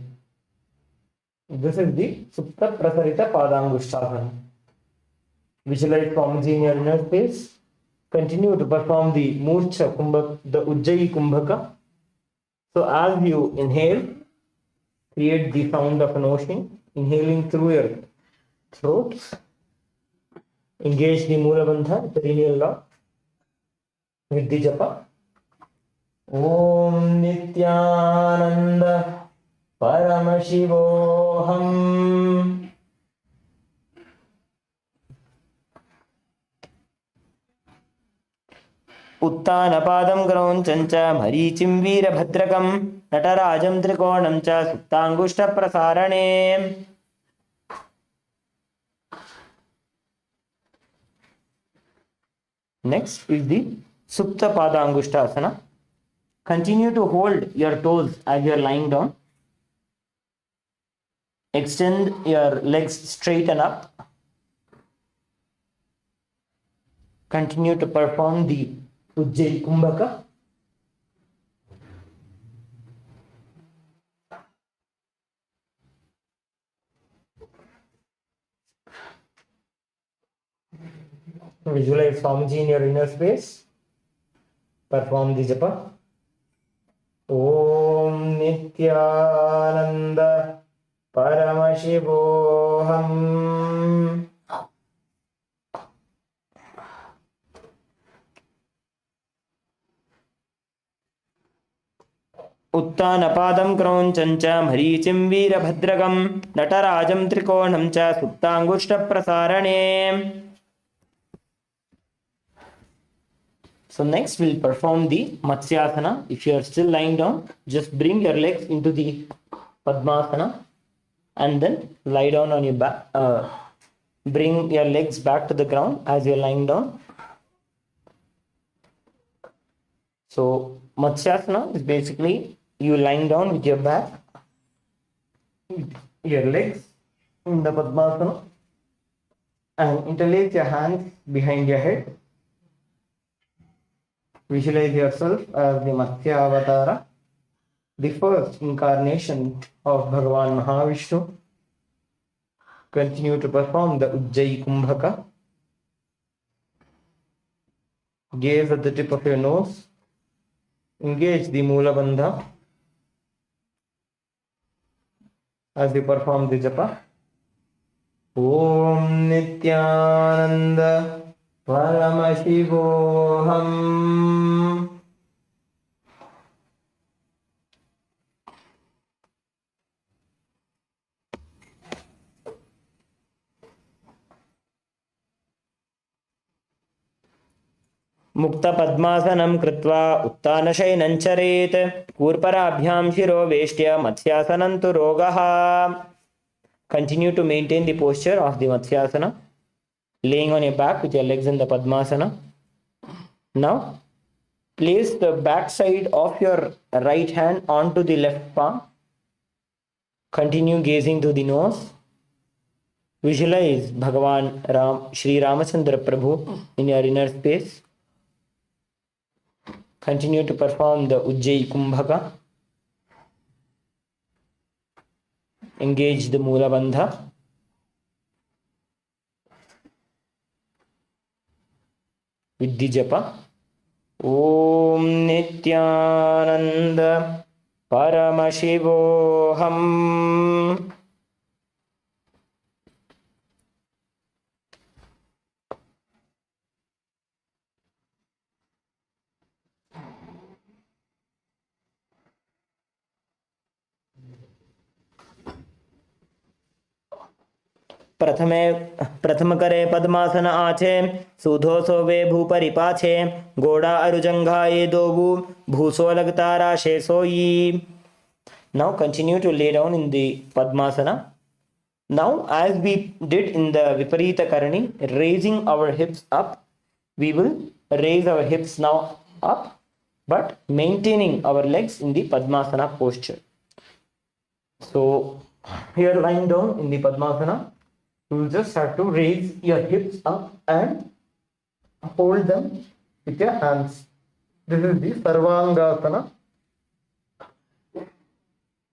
This is the Supta Prasarita Padangushthasana. Visualize Swamiji in your inner space. Continue to perform the Murcha Kumbhaka, the Ujjayi Kumbhaka. So as you inhale, create the sound of an ocean, inhaling through your throat. Engage the Mula Bandha, perineal lock, with the japa. Om Nithyananda Paramashivoham. उत्तानपादं क्रौञ्चं च मरीचिं वीरभद्रकं नटराजं त्रिकोणं च सुप्ताङ्गुष्ठप्रसारणे. Next is the Supta Padangushthasana. Continue to hold your toes as you are lying down. Extend your legs straight and up. Continue to perform the Ujjayi Kumbhaka. Visualize Swamiji in your inner space. Perform the japa. Om Nithyananda Paramashivoham. उत्तानपादं क्रौञ्चं च मरीचिं वीरभद्रकं नटराजं त्रिकोणं च सुप्ताङ्गुष्ठप्रसारणे. So next we'll perform the Matsyasana. If you are still lying down, just bring your legs into the Padmasana and then lie down on your back. Bring your legs back to the ground as you're lying down. So Matsyasana is basically you lying down with your back, your legs in the Padmasana, and interlace your hands behind your head. Visualize yourself as the Matsya Avatara, the first incarnation of Bhagavan Mahavishnu. Continue to perform the Ujjayi Kumbhaka. Gaze at the tip of your nose. Engage the Mula Bandha as you perform the japa. Om Nithyananda Paramashivoham. मुक्त पद्मासनं कृत्वा उत्तानशयनं चरेत् कूर्पराभ्यां शिरो वेष्ट्य मत्स्यासनं तु रोगः. Continue to maintain the posture of the Matsyasana, laying on your back with your legs in the Padmasana. Now, place the back side of your right hand onto the left palm. Continue gazing to the nose. Visualize Bhagavan Shri Ramachandra Prabhu in your inner space. Continue to perform the Ujjayi Kumbhaka. Engage the Mula Bandha. With the japa. Om Nithyananda Paramashivoham. प्रथम करे पद्मासन आछे सूधो सोवे भूपरि पाछे गोड़ा अरुजंघाए दोबू भूसो लगतारा शेषोई. Now continue to lay down in the Padmasana. Now as we did in the Viparita Karani, raising our hips up, we will raise our hips now up but maintaining our legs in the Padmasana posture. So here lying down in the Padmasana, you will just have to raise your hips up and hold them with your hands. This is the Sarvangasana.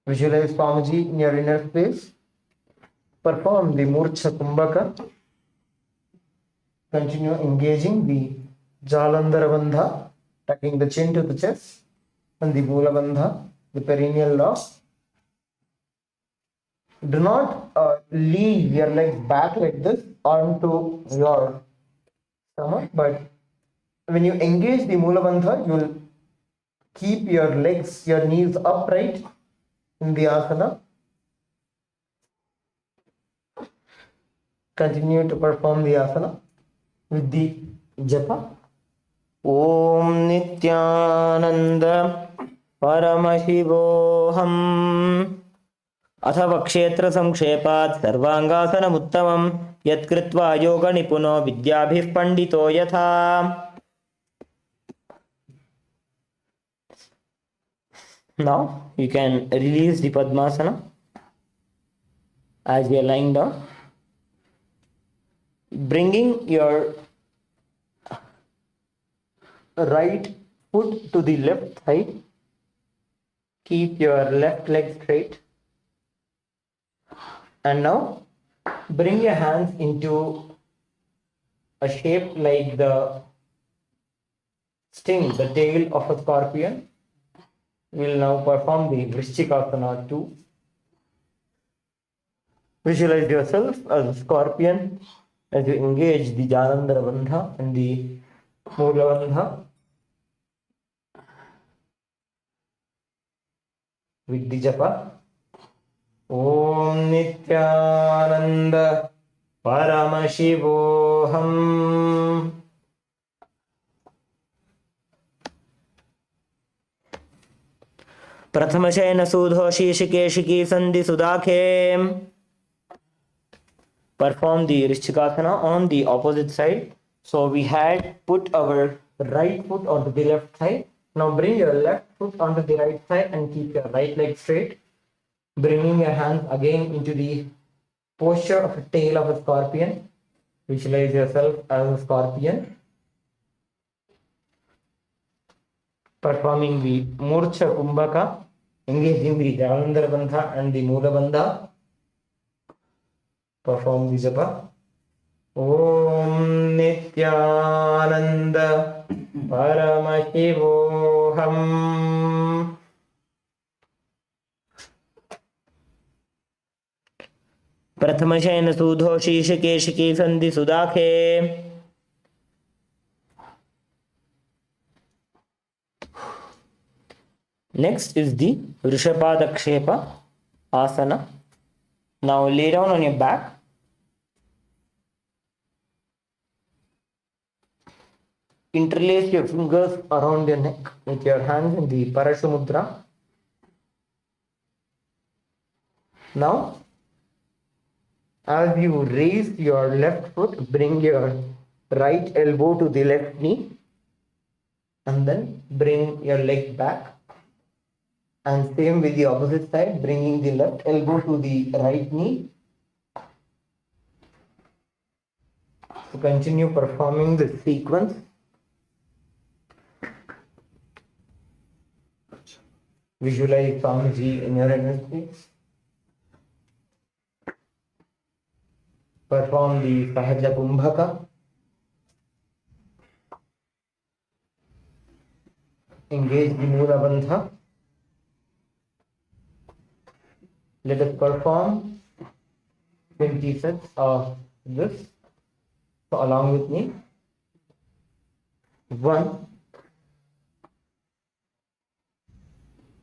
Visualize Swamiji in your inner space. Perform the Murcha Kumbhaka. Continue engaging the Jalandhara Bandha, tucking the chin to the chest, and the Mula Bandha, the perineal lock. Do not lean your legs back like this onto your stomach, but when you engage the Mula Bandha, you will keep your legs, your knees upright in the asana. Continue to perform the asana with the japa. Om Nithyananda Paramashivoham. अथ वक्षेत्र संक्षेपात् सर्वांगासनमुत्तमं यत्कृत्वा योग निपुनो विद्याभिः पंडितो यथा. Now you can release the Padmasana as we are lying down, bringing your right foot to the left thigh. Keep your left leg straight. And now bring your hands into a shape like the sting, the tail of a scorpion. We will now perform the Vrishchikasana 2. Visualize yourself as a scorpion as you engage the Janandara Bandha and the Mula Bandha with the japa. Om Nithyananda Paramashivoham. Prathamashayana Sudho Shishikeshiki Sandhi Sudakhe. Perform the Vrishchikasana on the opposite side. So we had put our right foot onto the left thigh. Now bring your left foot onto the right thigh and keep your right leg straight. Bringing your hands again into the posture of a tail of a scorpion. Visualize yourself as a scorpion. Performing the Murcha Kumbhaka, engaging the Jalandhara Bandha and the Mula Bandha. Perform the japa. Om Nithyananda Paramashivoham. Prathamashayana Sudho Shishikeshiki Sandhi Sudakhe. Next is the Vrishabhadakshepa Asana. Now lay down on your back. Interlace your fingers around your neck with your hands in the Parashamudra. Now, as you raise your left foot, bring your right elbow to the left knee and then bring your leg back. And same with the opposite side, bringing the left elbow to the right knee. So continue performing the sequence. Visualize Swamiji in your inner space. Perform the Sahaja Kumbhaka. Engage the Mula Bandha. Let us perform 20 sets of this. So along with me. 1.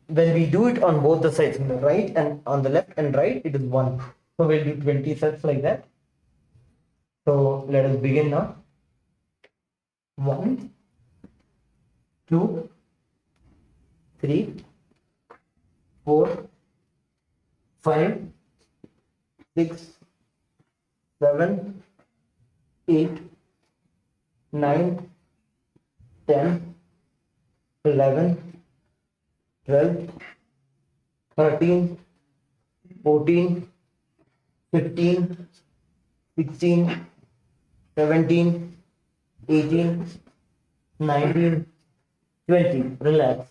When we do it on both the sides, on the right and on the left and right, it is 1. So we'll do 20 sets like that. So let us begin now. 1, 2, 3, 4, 5, 6, 7, 8, 9, 10, 11, 12, 13, 14, 15, 16, 17, 18, 19, 20. Relax.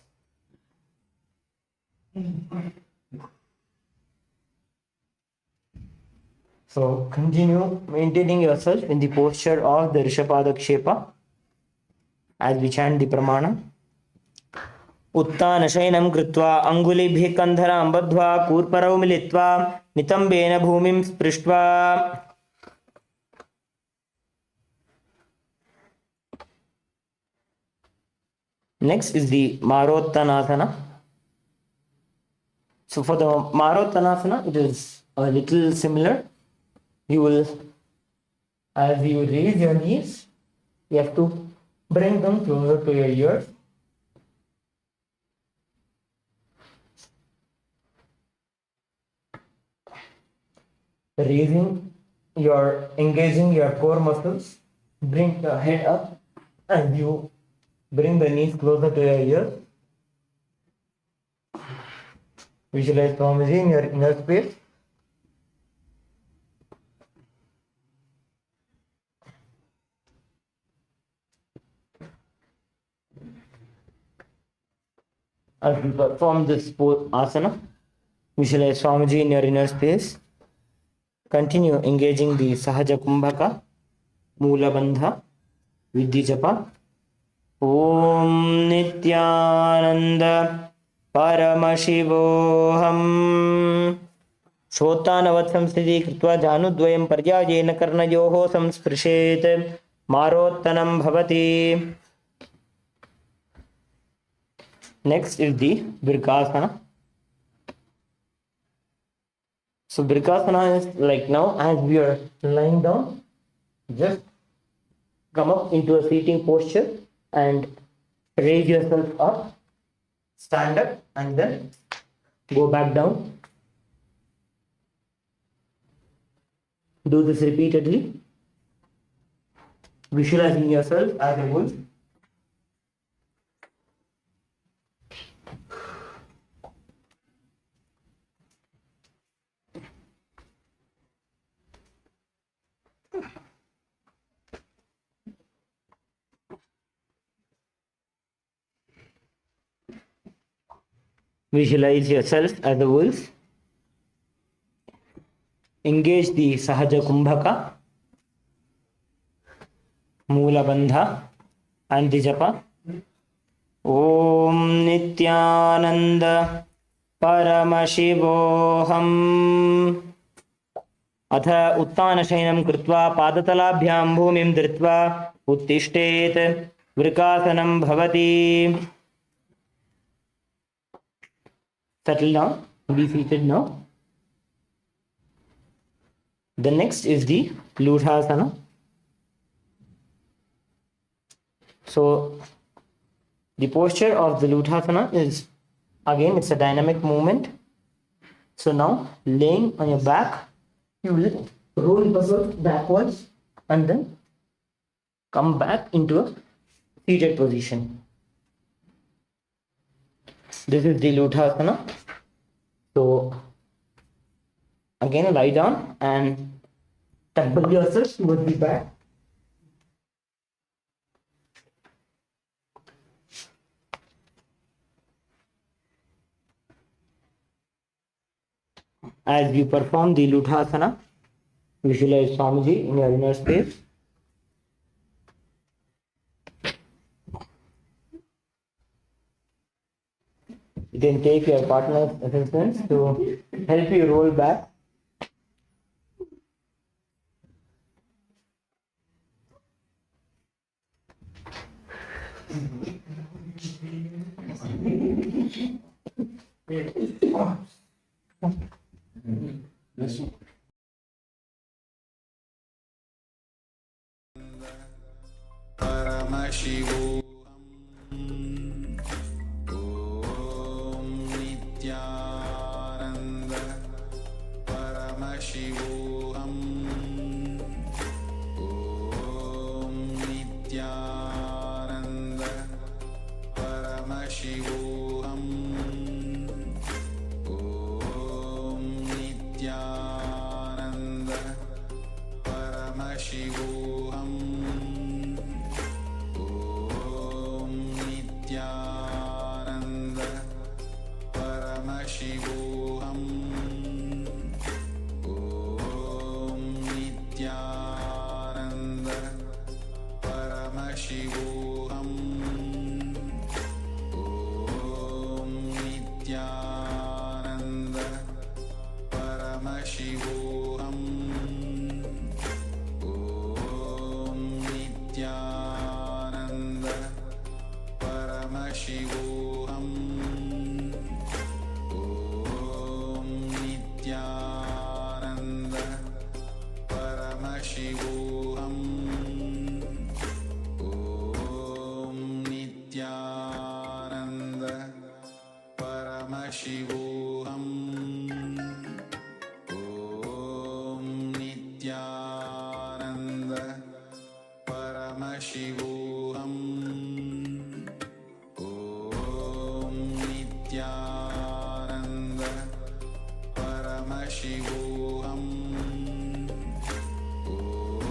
So continue maintaining yourself in the posture of the Rishabhadakshepa as we chant the pramana. उत्तानशयनं कृत्वा अङ्गुलिभिः कन्धरां बद्ध्वा कूर्परौ मिलित्वा नितम्बेन भूमिं स्पृष्ट्वा Next is the Marottanasana. So for the Marottanasana, it is a little similar. You will, as you raise your knees, you have to bring them closer to your ears. Engaging your core muscles, bring the head up and you bring the knees closer to your ears. Visualize Swamiji in your inner space. As we perform this asana, visualize Swamiji in your inner space. Continue engaging the Sahaja Kumbhaka, Moola Bandha, Vidhi Japa. Om Nithyananda Paramashivoham. Shrotanavatsam sthiti kritva janudvayam paryayena karnayoho samsprishet marottanam bhavati. Next is the Virkasana. So Virkasana is like now, as we are lying down, just come up into a seating posture and raise yourself up, stand up, and then go back down. Do this repeatedly, visualizing yourself as a wolf. Visualize yourself as a wolf. Engage the Sahaja Kumbhaka, Moola Bandha, and the Japa. Om Nithyananda Paramashivoham. अथ उत्तानशयनं कृत्वा पादतलाभ्यां भूमिं धृत्वा उत्तिष्ठेत्. वृकासनं भवति. Settle down, be seated now. The next is the Luthasana. So the posture of the Luthasana is, again, it's a dynamic movement. So now, laying on your back, you will roll backwards and then come back into a seated position. This is the Luthasana. So again, lie down and temple yourself towards the back. As you perform the Luthasana, visualize Swamiji in your inner space. You can take your partner's assistance to help you roll back. Paramashivoham. Om Nithyananda Paramashivoham. Om Nithyananda Paramashivoham. Om Nithyananda Paramashivoham. Om Nithyananda Paramashivoham. Om Nithyananda Paramashivoham. Om Nithyananda Paramashivoham. Om Nithyananda Paramashivoham. Om Nithyananda Paramashivoham. Om Nithyananda Paramashivoham. Om Nithyananda Paramashivoham. Om Nithyananda Paramashivoham.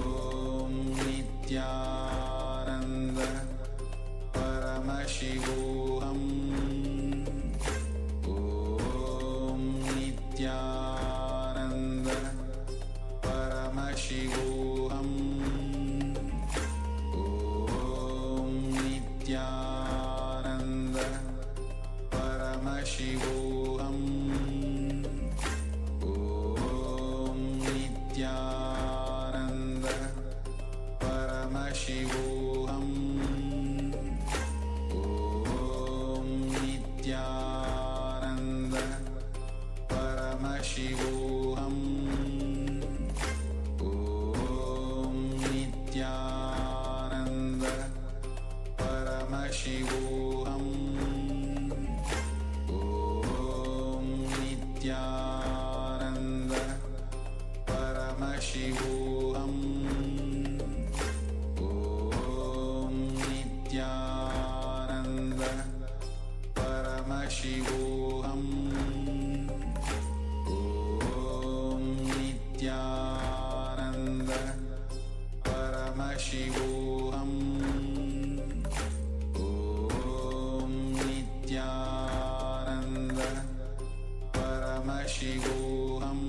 Om Nithyananda Paramashivoham. Shivoham. Om Nithyananda Paramashivoham. Om Nithyananda Paramashivoham. Om Nithyananda Paramashivoham.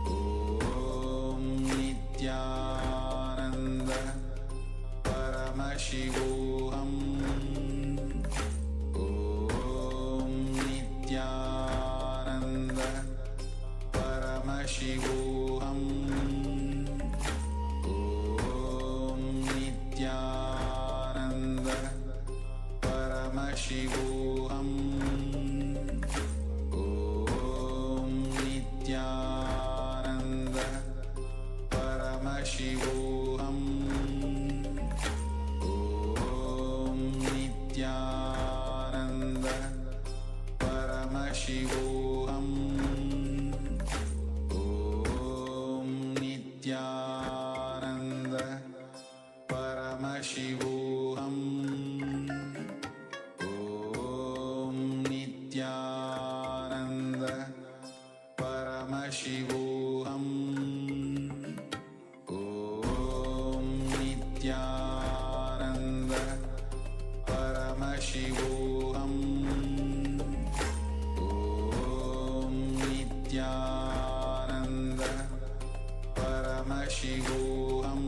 Om Nithyananda Paramashivoham. Om Nithyananda Paramashivoham. Om Nithyananda Paramashivoham. Om Nithyananda Paramashivoham. Om Nithyananda Paramashivoham. Om Nithyananda Paramashivoham. Om Nithyananda Paramashivoham. Om Nithyananda Paramashivoham. Om Nithyananda Paramashivoham.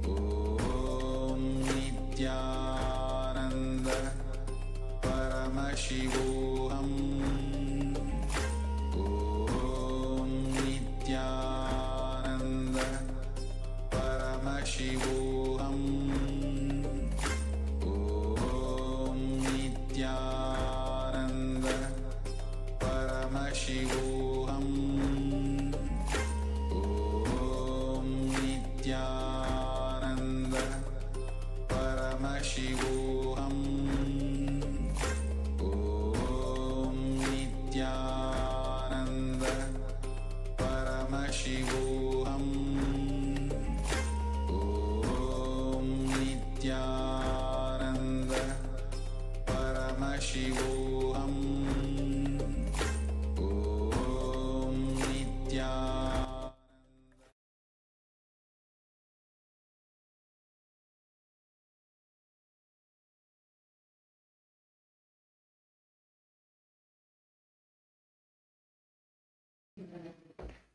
Om Nithyananda Paramashivoham. Om Nithyananda Paramashivoham. Om Nithyananda Paramashivoham. Om Nithyananda Paramashivoham. Om Nithyananda Paramashivoham. Om Nithyananda Paramashivoham. Om Nithyananda.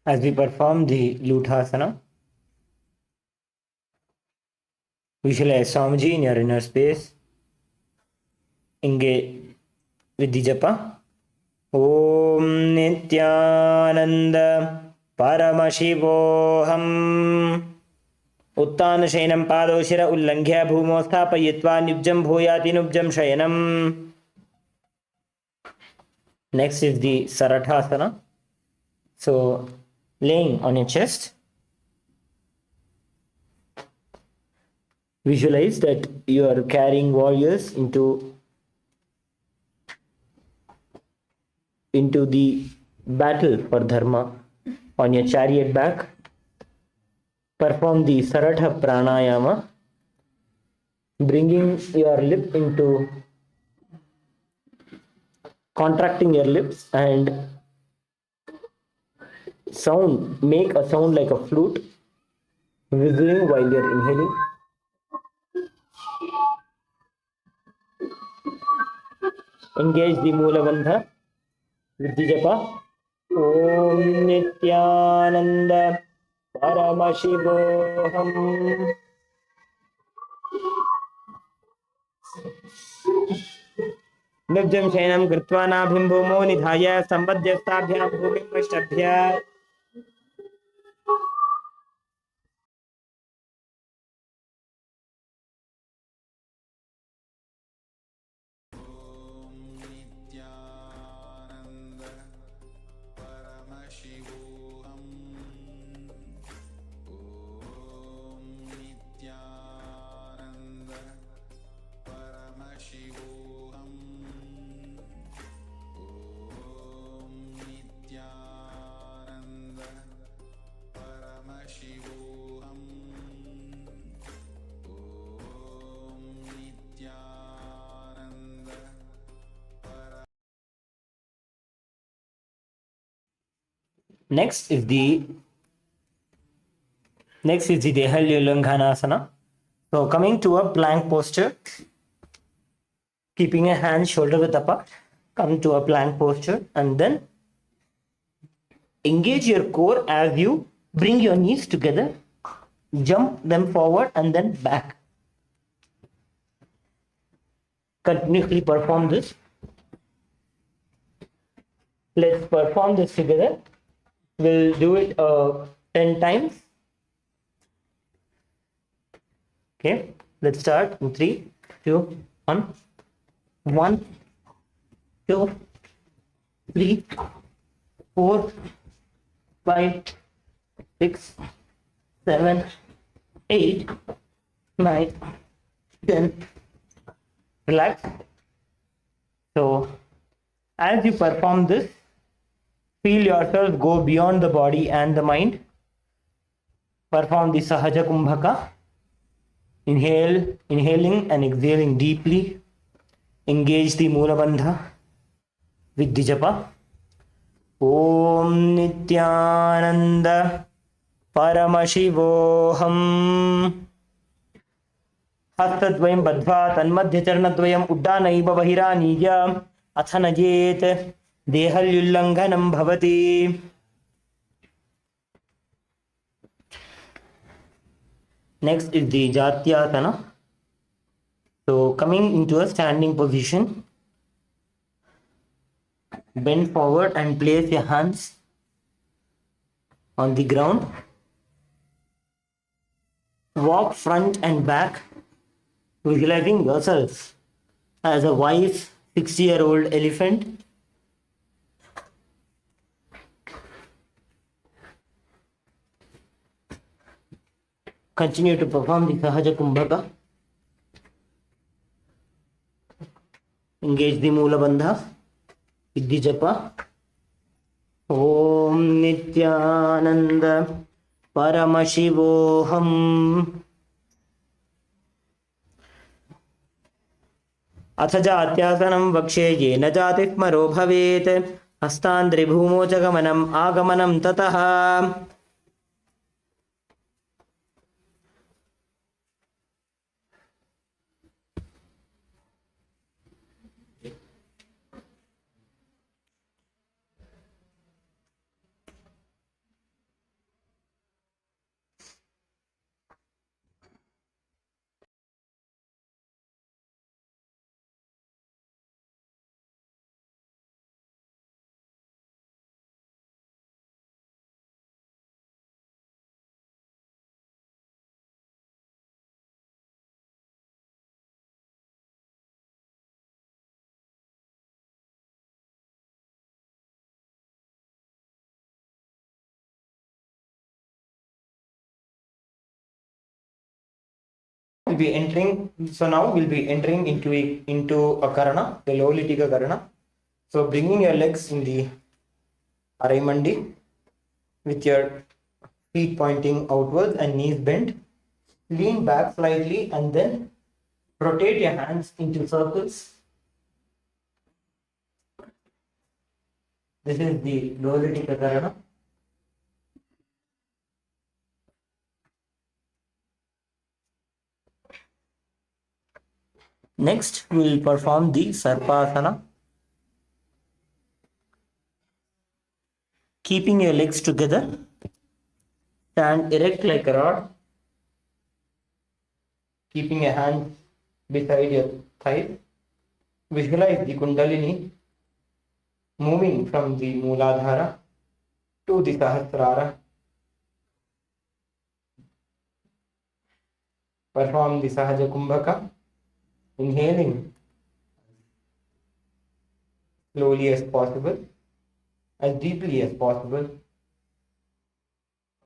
As we perform the Luthasana, visualize Swamiji in your inner space. Engage with the japa. Om Nithyananda Paramashivoham. उत्तानशयनं पादौ शिर उल्लङ्घ्य भूमौ स्थापयित्वा निब्जं भूयाति नुब्जं शयनम्. Next is the Sarathasana. So, laying on your chest, visualize that you are carrying warriors into the battle for dharma on your chariot back. Perform the Saratha Pranayama, bringing your lip into, contracting your lips and make a sound like a flute, whistling while you're inhaling. Engage the Mula Bandha with the japa. Om Nithyananda Paramashivoham. निब्जं शयनं कृत्वा नाभिं भूमौ निधाय सम्बध्यस्ताभ्यां भूमिं पृष्ठभ्य. Nithyananda Next is the Dehalyulanghanasana. So coming to a plank posture, keeping a hand shoulder width apart, come to a plank posture and then engage your core as you bring your knees together, jump them forward and then back. Continuously perform this. Let's perform this together. We'll do it 10 times. Okay, let's start in 3, 2, 1. 1, 2, 3, 4, 5, 6, 7, 8, 9, 10. Relax. So, as you perform this, feel yourself go beyond the body and the mind. Perform the Sahaja Kumbhaka. Inhaling and exhaling deeply. Engage the Mula Bandha with the japa. Om Nithyananda Paramashivoham. हस्तद्वयं बद्ध्वा तन्मध्यचरणद्वयम् उड्डानैव बहिरानीय अथ नयेत् देहल्युल्लङ्घनं भवति. Next is the Jatyasana. So coming into a standing position, bend forward and place your hands on the ground. Walk front and back, visualizing yourself as a wise 60-year-old elephant. Continue to perform the Sahaja Kumbhaka. Engage the Mula Bandha with the japa. Om Nithyananda Paramashivoham. अथ जात्यासनं वक्षे येन जातिस्मरो भवेत् हस्तान्द्रे भूमो च गमनम् आगमनं ततः. We'll be entering. So now we'll be entering into a karana, the low litika karana. So bringing your legs in the Araimandi with your feet pointing outwards and knees bent. Lean back slightly and then rotate your hands into circles. This is the low litika karana. Next, we will perform the Sarpasana. Keeping your legs together, stand erect like a rod. Keeping your hand beside your thigh. Visualize the Kundalini moving from the Mooladhara to the Sahasrara. Perform the Sahaja Kumbhaka. Inhaling slowly as possible, as deeply as possible,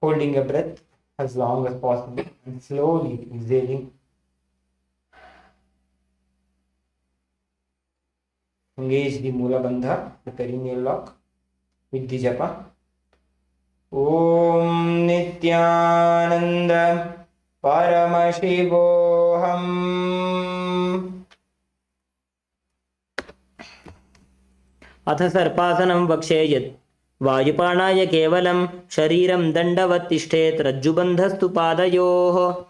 holding a breath as long as possible, and slowly exhaling. Engage the Mula Bandha, the perineal lock, with the japa. Om Nithyananda Paramashivoham. अथ सर्पासनं वक्षे यत् वायुपाणाय केवलं शरीरं दण्डवत् तिष्ठेत् रज्जुबन्धस्तु पादयोः.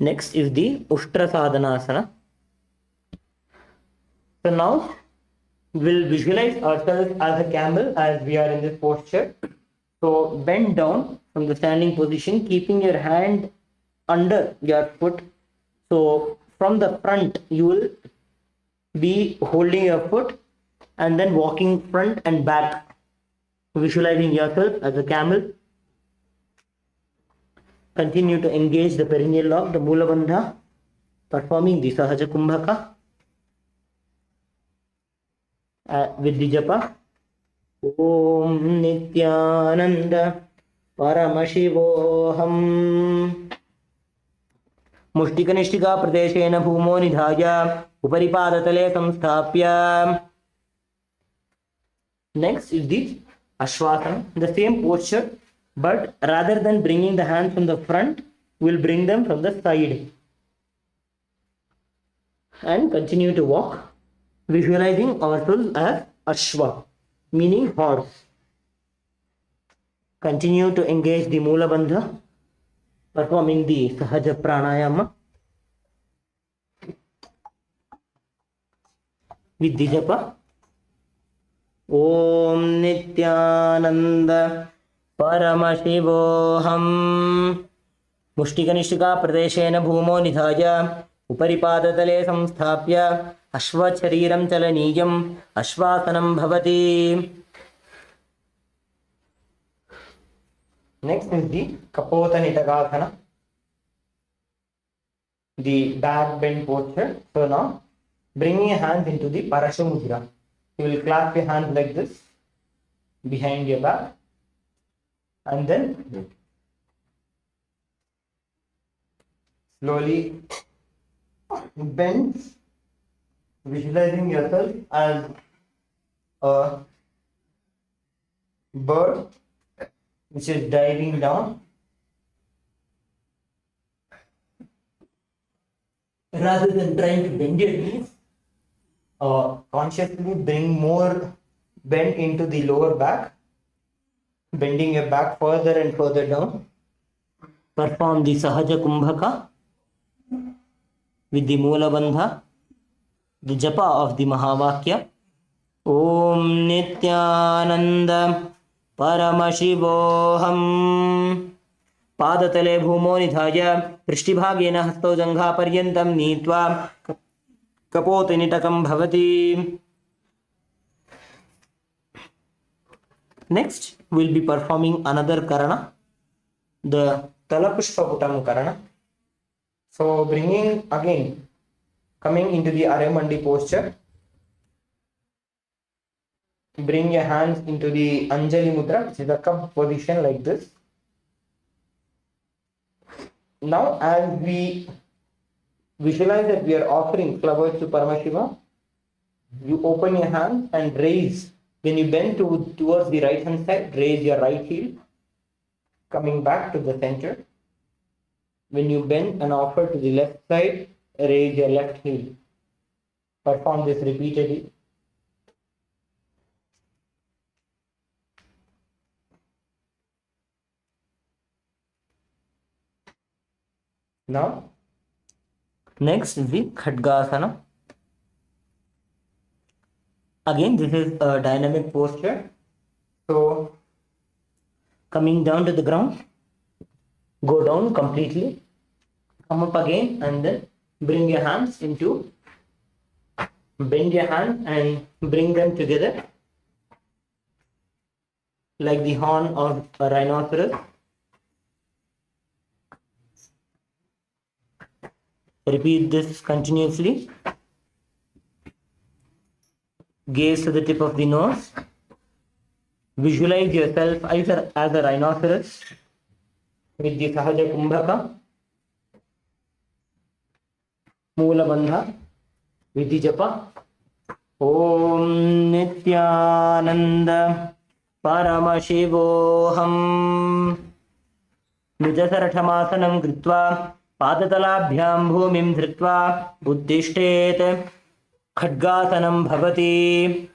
Next is the Ushtra Sadhanasana. So now we'll visualize ourselves as a camel as we are in this posture. So bend down from the standing position, keeping your hand under your foot. So from the front, you will be holding your foot and then walking front and back, visualizing yourself as a camel. Continue to engage the perineal lobe, the Mula Bandha, performing the Sahaja Kumbhaka with the japa. Om Nithyananda Paramashivoham. Mushtikanishtika Pradeshena Bhumo Nidhaya Uparipadatale Samsthapya. Next is the Ashwasana, the same posture, but rather than bringing the hands from the front, we'll bring them from the side. And continue to walk, visualizing ourselves as Ashwa, meaning horse. Continue to engage the Mula Bandha, performing the Sahaja Pranayama with the japa. Om Nithyananda Paramashivoham. Mushtikanishtika Pradeshena Bhumo Nidhaya Uparipadatale Samsthapya Ashvachariram Chalaniyam Ashvasanam Bhavati. Next is the Kapota Nitagasana, the back bend posture. So now bringing your hands into the Parashu Mudra. You will clasp your hands like this behind your back and then slowly bend, visualizing yourself as a bird which is diving down. Rather than trying to bend your knees, consciously bring more bend into the lower back, bending your back further and further down. Perform the Sahaja Kumbhaka with the Mula Bandha, the japa of the Mahavakya. Om Nithyananda Paramashivoham. Padatale Bhumo Nidhaya Prishtibhagena Hasto Jangha Paryantam Nitva Kapotinitakam Bhavati. Next, we'll be performing another Karana, the Talapushpaputam Karana. So, bringing again, coming into the Aramandi posture. Bring your hands into the Anjali Mudra, which is a cup position like this. Now, as we visualize that we are offering flowers to Paramashiva, you open your hands and raise. When you bend towards the right hand side, raise your right heel, coming back to the center. When you bend and offer to the left side, raise your left heel. Perform this repeatedly. Now, next is the Khadgasana. Again, this is a dynamic posture. So, coming down to the ground, go down completely, come up again, and then bring your hands into, bend your hands and bring them together like the horn of a rhinoceros. Repeat this continuously. Gaze to the tip of the nose. Visualize yourself either as a rhinoceros with the Sahaja Kumbhaka, Mula Bandha, with the japa. Om Nithyananda Paramashivoham. Nijasarathamasanam Kritva Padatalabhyam Bhumim Dhritva Uddishtet Khadgasanam Bhavati.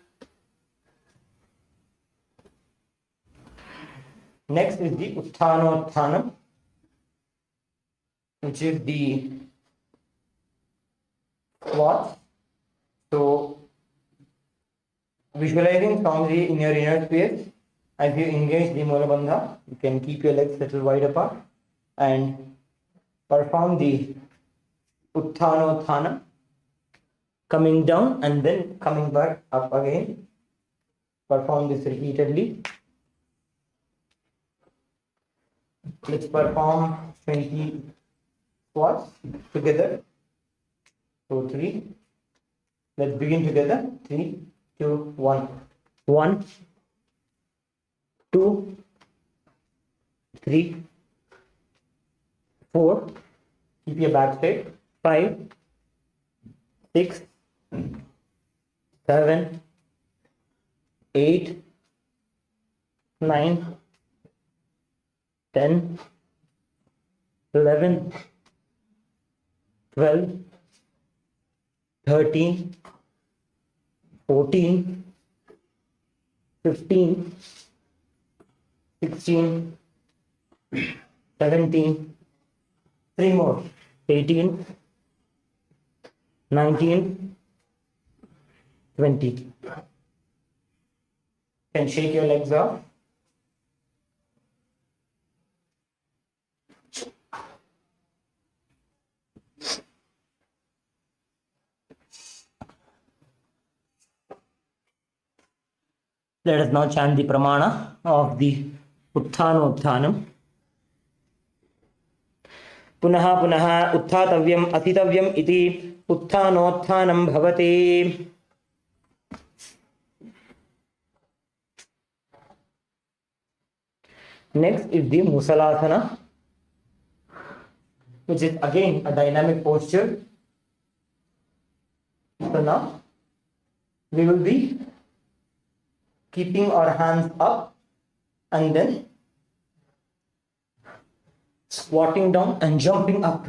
Next is the Utthanotthanam, which is the squats. So visualizing strongly in your inner space as you engage the Mula Bandha, you can keep your legs little wide apart and perform the Utthanotthanam, coming down and then coming back up again. Perform this repeatedly. Let's perform 20 squats together. So 3. Let's begin together. 3, 2, 1. 1, 2, 3, 4. Keep your back straight. 5, 6, 7, 8, 9, 10, 11, 12, 13, 14, 15, 16, 17, 3 more, 18, 19, 20. Can shake your legs off. Let us now chant the pramana of the Utthanotthanam. Punaha punaha utthatavyam atitavyam iti Utthanotthanam bhavate. Next is the Musalasana, which is again a dynamic posture. So now we will be keeping our hands up and then squatting down and jumping up.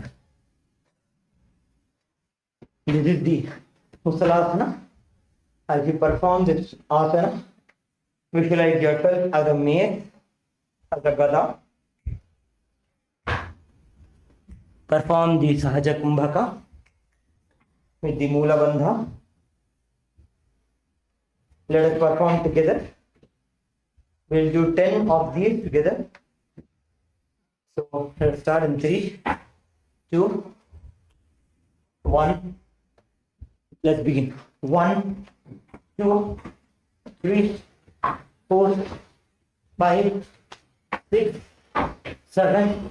This is the Musalasana. As you perform this asana, visualize yourself as a mace, as a gada. Perform the Sahaja Kumbhaka with the Mula Bandha. Let us perform together. We'll do 10 of these together. So let's start in 3, 2, 1. Let's begin. 1, 2, 3, 4, 5, 6, 7,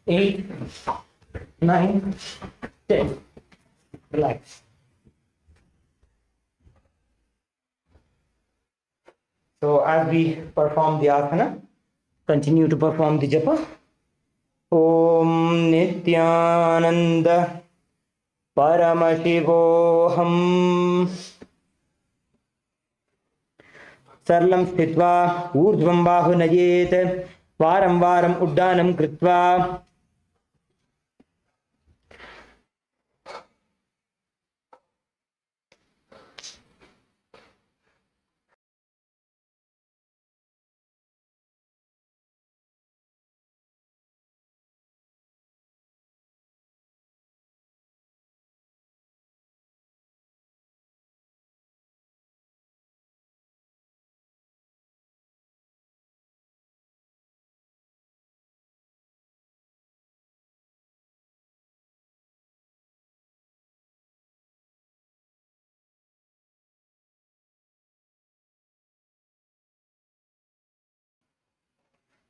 8, 9, 10. Relax. So as we perform the asana, continue to perform the japa. Om Nithyananda Paramashivoham. Sarlam sthitva urdhvam bahu najet varam varam uddanam kritva.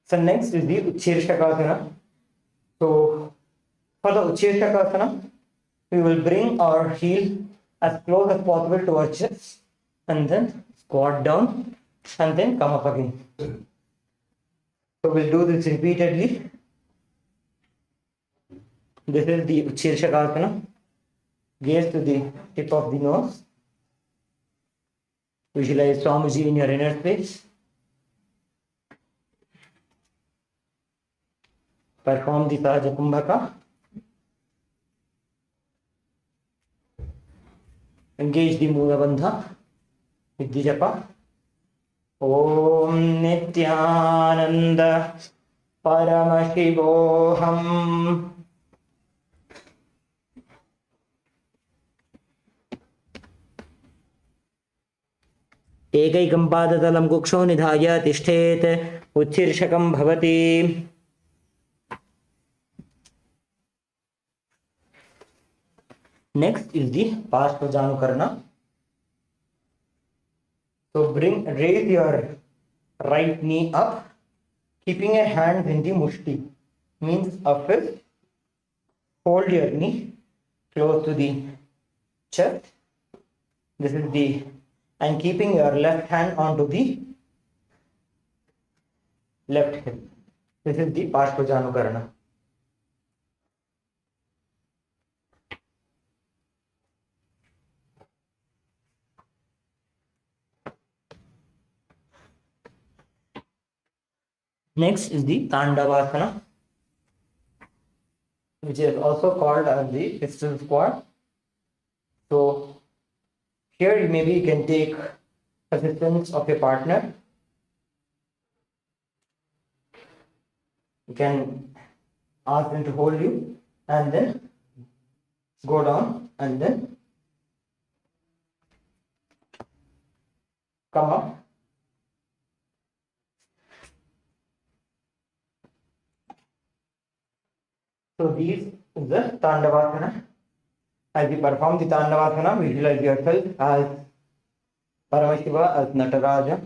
So next is the Utshirshakasana. So for the Utshirshakasana, we will bring our heel as close as possible to our chest and then squat down and then come up again. So we'll do this repeatedly. This is the Utshirshakasana. Gaze to the tip of the nose. Visualize Swamiji in your inner space. Perform the Sahaja Kumbhaka. Engage the Mula Bandha with the japa. ॐ नित्यानन्द परमशिवोऽहम्। एकैकं पादतलं कुक्षौ निधाय तिष्ठेत्, उत्शीर्षकं भवति। Next is the Pashpajanukarana. So raise your right knee up, keeping your hands in the mushti, means a fist. Hold your knee close to the chest. This is and keeping your left hand onto the left hip. This is the Pashpajanukarana. Next is the Tandavasana, which is also called as the pistol squat. So here maybe you can take assistance of your partner. You can ask them to hold you and then go down and then come up. So these is the Tandavasana. As you perform the Tandavasana, visualize yourself as Paramashiva, as Nataraja,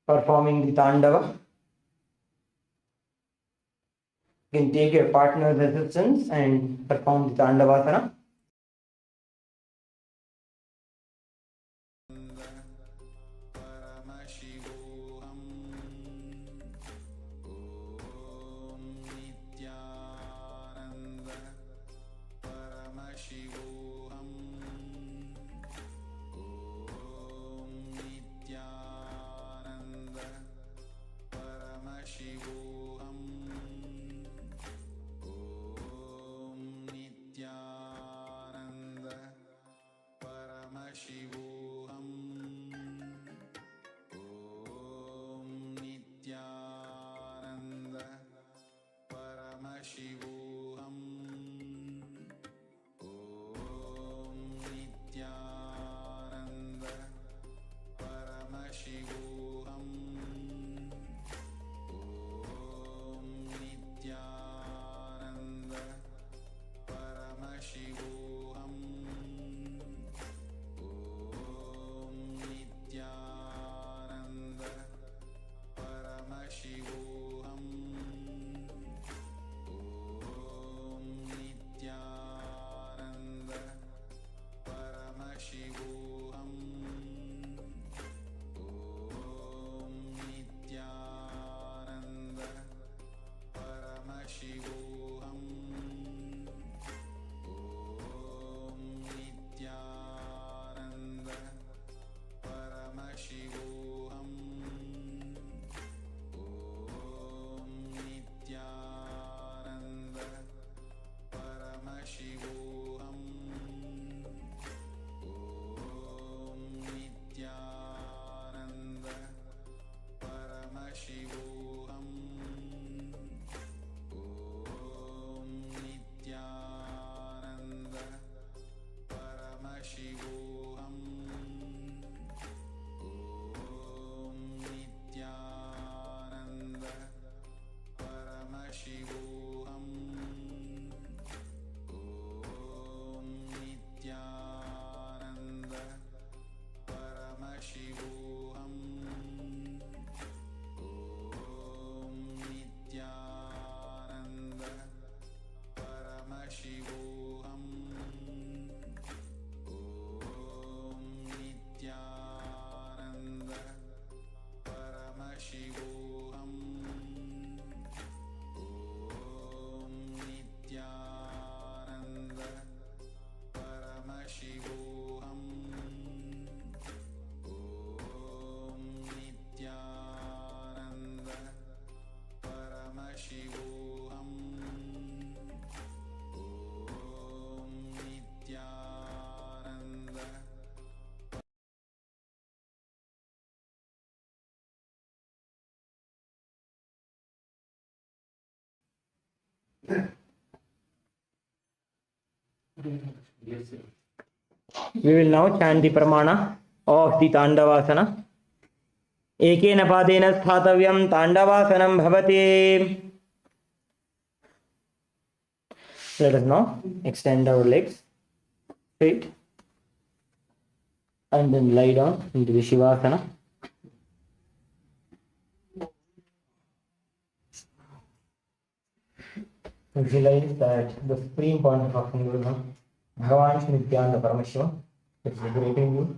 performing the Tandava. You can take your partner's assistance and perform the Tandavasana. परमशिवोऽहम् ॐ नित्यानन्द परमशिवोऽहम् ॐ नित्यानन्द परमशिवोऽहम् ॐ Nityanand We will now chant the pramana of the Tandavasana. Ekena padena sthathavyam Tandavasanam bhavate. Let us now extend our legs straight and then lie down into the Shivasana. Visualize that the supreme point of Akhindurma, Bhagavan Nithyananda Parameshwara, is liberating you.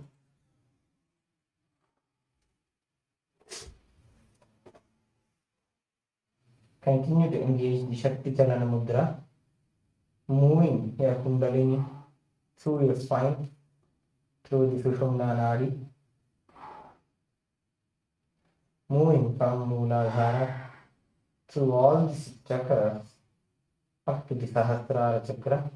Continue to engage the Shakti Chalana Mudra, moving your Kundalini through your spine, through the Sushumna Nadi, moving from Mooladhara through all these chakras up to the Sahasrara Chakra.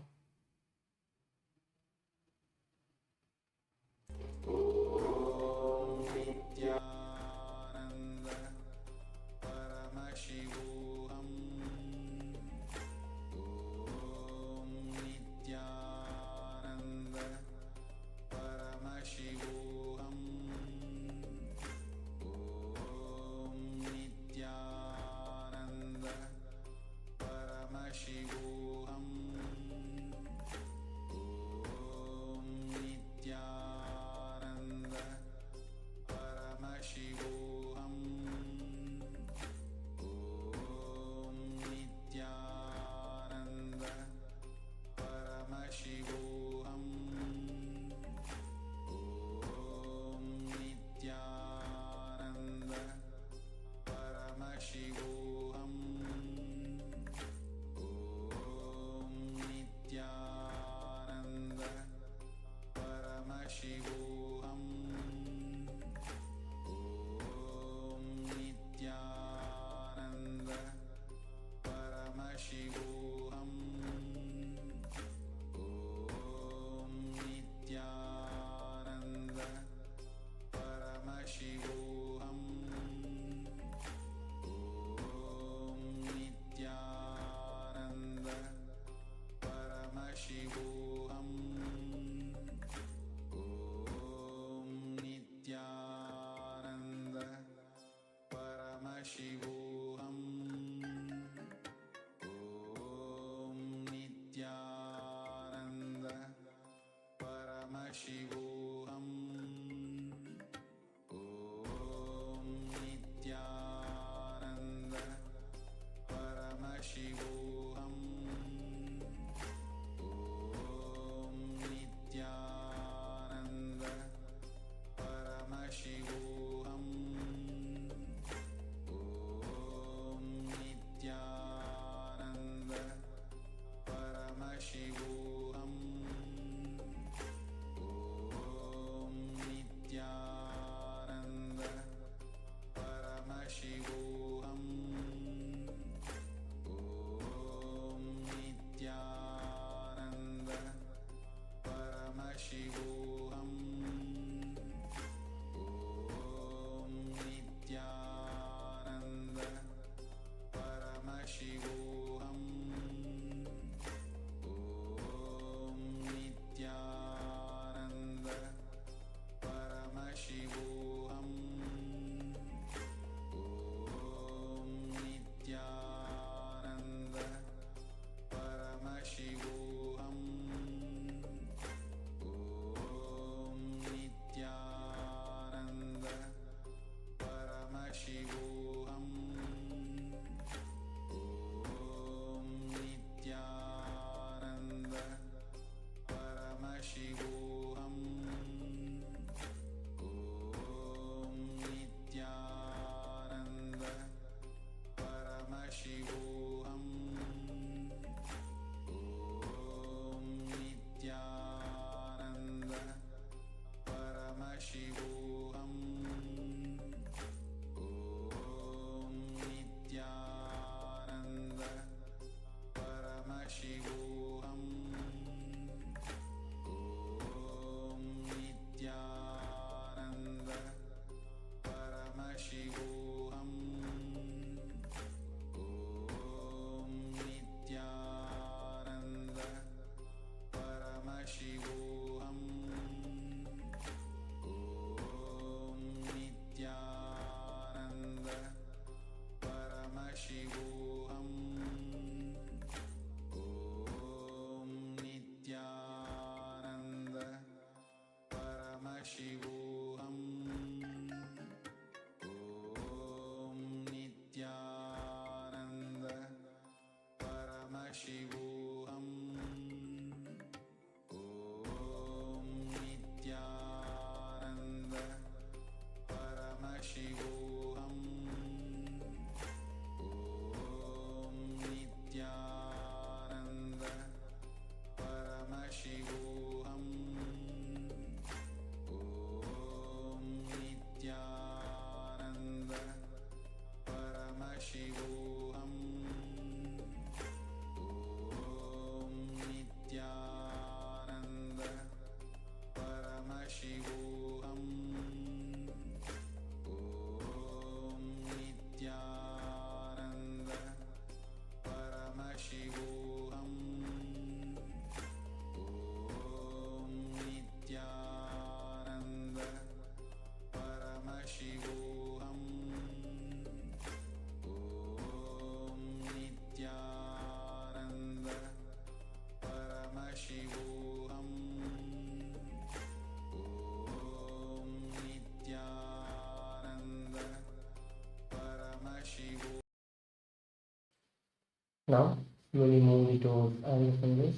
Now slowly move the toes and the fingers.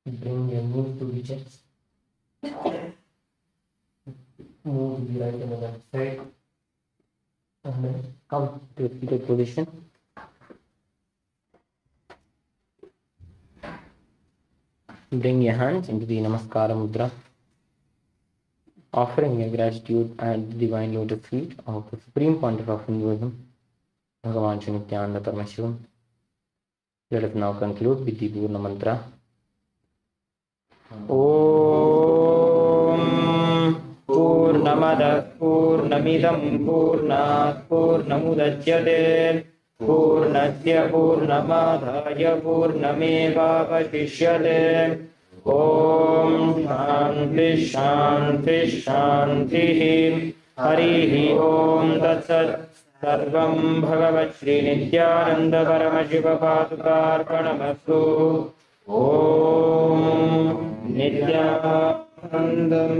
Bring your knees to the chest. Move to the right and the left side. And then come to a seated position. Bring your hands into the Namaskara Mudra, offering your gratitude at the divine lotus feet of the supreme pontiff of Hinduism, Bhagavan Shri Nithyananda Paramashivam. Let us now conclude with the Purna Mantra. Om Purnamada Purnamidam Purnat Purnamudachyate Purnasya Purnamadhaya Purnamevavashishyate. Om Shanti Shanti Shanti. Harihi Om Tatsat. Sarvam Bhagavat Shri Nithyananda Paramashiva Padukarpanamastu. Om Nithyanandam